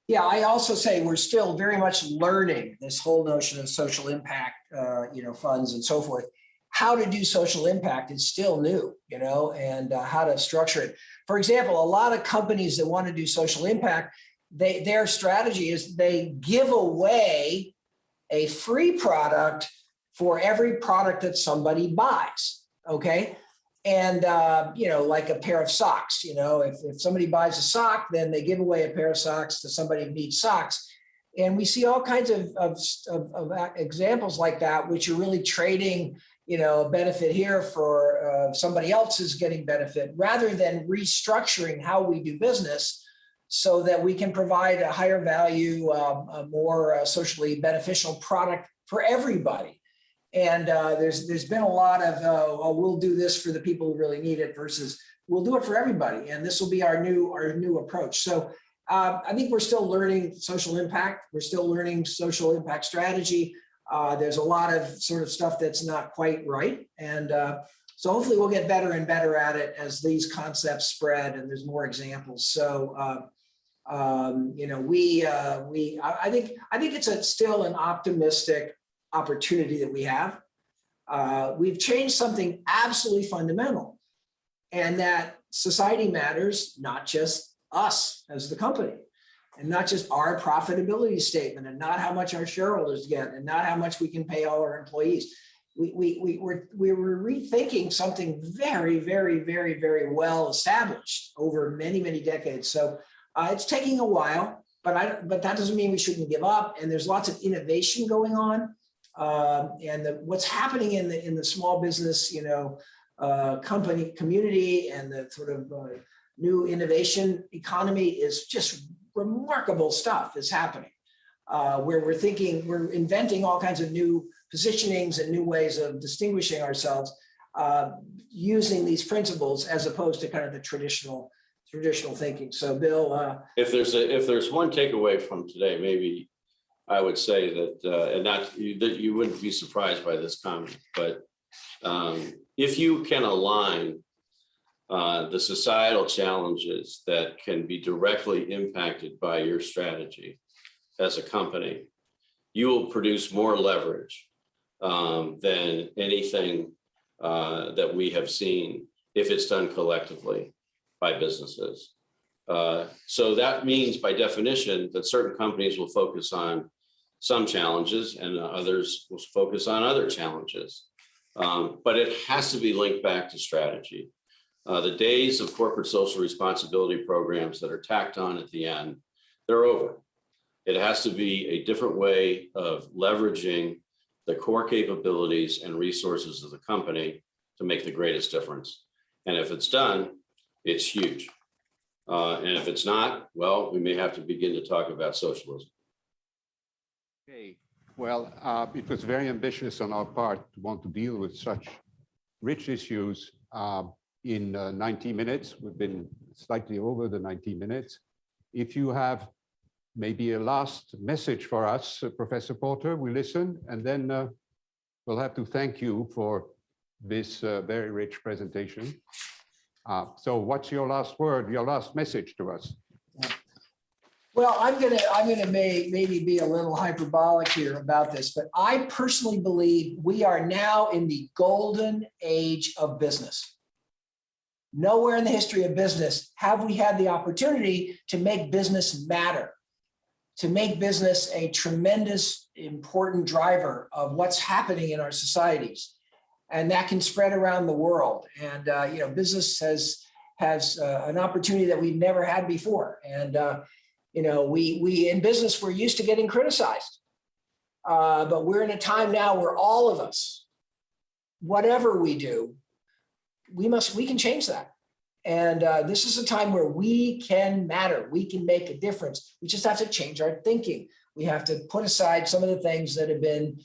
Yeah, I also say we're still very much learning this whole notion of social impact, funds and so forth. How to do social impact is still new, and how to structure it. For example, a lot of companies that want to do social impact, their strategy is they give away a free product for every product that somebody buys. Okay. And, like a pair of socks, if somebody buys a sock, then they give away a pair of socks to somebody who needs socks. And we see all kinds of examples like that, which are really trading, a benefit here for somebody else is getting benefit, rather than restructuring how we do business so that we can provide a higher value, a more socially beneficial product for everybody. And there's been a lot of, oh, we'll do this for the people who really need it versus we'll do it for everybody. And this will be our new approach. So I think we're still learning social impact. We're still learning social impact strategy. There's a lot of sort of stuff that's not quite right. And so hopefully we'll get better and better at it as these concepts spread and there's more examples. So, you know, I think it's still an optimistic opportunity that we have. We've changed something absolutely fundamental, and that society matters, not just us as the company, and not just our profitability statement, and not how much our shareholders get, and not how much we can pay all our employees. We were rethinking something very, very, very, very well established over many, many decades. So it's taking a while, but that doesn't mean we shouldn't give up. And there's lots of innovation going on. And what's happening in the small business, you know, company community and the sort of new innovation economy is just remarkable stuff is happening, where we're inventing all kinds of new positionings and new ways of distinguishing ourselves using these principles as opposed to kind of the traditional thinking. So Bill, if there's one takeaway from today, maybe I would say that, and that you wouldn't be surprised by this comment, but if you can align the societal challenges that can be directly impacted by your strategy as a company, you will produce more leverage than anything that we have seen if it's done collectively by businesses. So that means by definition that certain companies will focus on some challenges and others will focus on other challenges. But it has to be linked back to strategy. The days of corporate social responsibility programs that are tacked on at the end, they're over. It has to be a different way of leveraging the core capabilities and resources of the company to make the greatest difference. And if it's done, it's huge. And if it's not, well, we may have to begin to talk about socialism. Okay, well, it was very ambitious on our part to want to deal with such rich issues in 90 minutes. We've been slightly over the 90 minutes. If you have maybe a last message for us, Professor Porter, we listen, and then we'll have to thank you for this very rich presentation. So what's your last word, your last message to us? well, I'm gonna maybe be a little hyperbolic here about this, but I personally believe we are now in the golden age of business. Nowhere in the history of business have we had the opportunity to make business matter, to make business a tremendous, important driver of what's happening in our societies. And that can spread around the world. And, you know, business has an opportunity that we've never had before. And, you know, we in business, we're used to getting criticized. But we're in a time now where all of us, whatever we do, we can change that. And this is a time where we can matter. We can make a difference. We just have to change our thinking. We have to put aside some of the things that have been,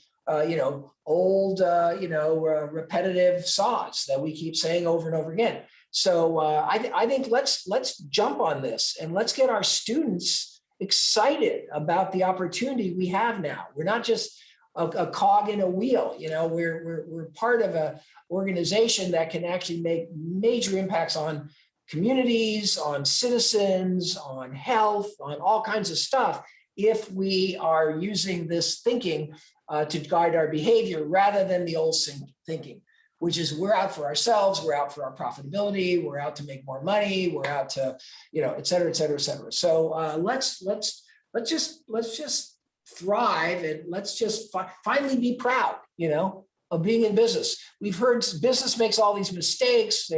you know, old, you know, repetitive saws that we keep saying over and over again. So I think let's jump on this and let's get our students excited about the opportunity we have now. We're not just a cog in a wheel, you know, we're part of a organization that can actually make major impacts on communities, on citizens, on health, on all kinds of stuff, if we are using this thinking to guide our behavior rather than the old thinking, which is we're out for ourselves, we're out for our profitability, we're out to make more money, we're out to, you know, et cetera, et cetera, et cetera. So let's just thrive, and let's just finally be proud, you know, of being in business. We've heard business makes all these mistakes.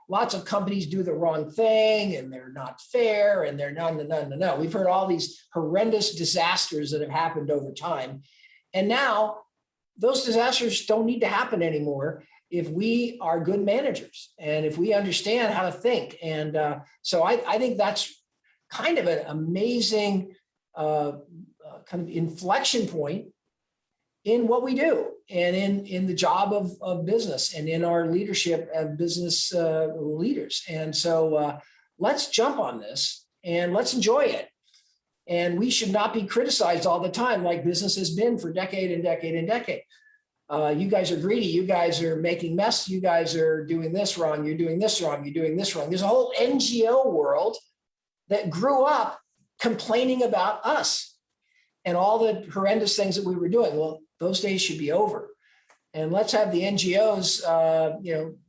Lots of companies do the wrong thing, and they're not fair, and they're no. We've heard all these horrendous disasters that have happened over time. And now those disasters don't need to happen anymore if we are good managers and if we understand how to think. And so I think that's kind of an amazing kind of inflection point in what we do and in the job of business and in our leadership of business leaders. And so let's jump on this and let's enjoy it. And we should not be criticized all the time like business has been for decade and decade and decade. You guys are greedy. You guys are making mess. You guys are doing this wrong. You're doing this wrong. You're doing this wrong. There's a whole NGO world that grew up complaining about us and all the horrendous things that we were doing. Well, those days should be over. And let's have the NGOs,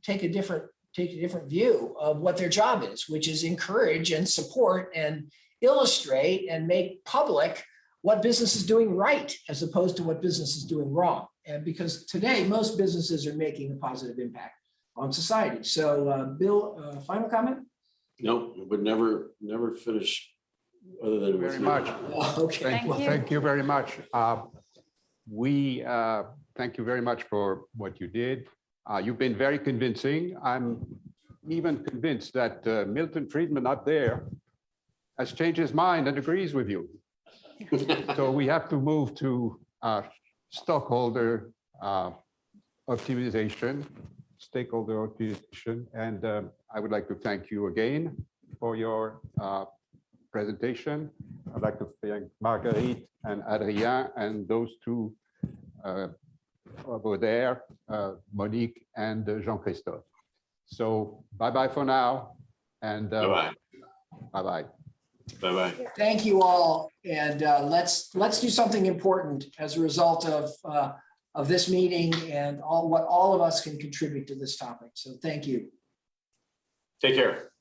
take a different view of what their job is, which is encourage and support and illustrate and make public what business is doing right, as opposed to what business is doing wrong. And because today, most businesses are making a positive impact on society. So Bill, final comment? No, would never finish other than Very much. Okay. Thank you very much. We thank you very much for what you did. You've been very convincing. I'm even convinced that Milton Friedman up there has changed his mind and agrees with you. So we have to move to stockholder optimization, stakeholder optimization. And I would like to thank you again for your presentation. I'd like to thank Marguerite and Adrien and those two over there, Monique and Jean-Christophe. So bye-bye for now. And bye-bye. Bye-bye. Bye-bye. Thank you all. And let's do something important as a result of this meeting and what all of us can contribute to this topic. So thank you. Take care.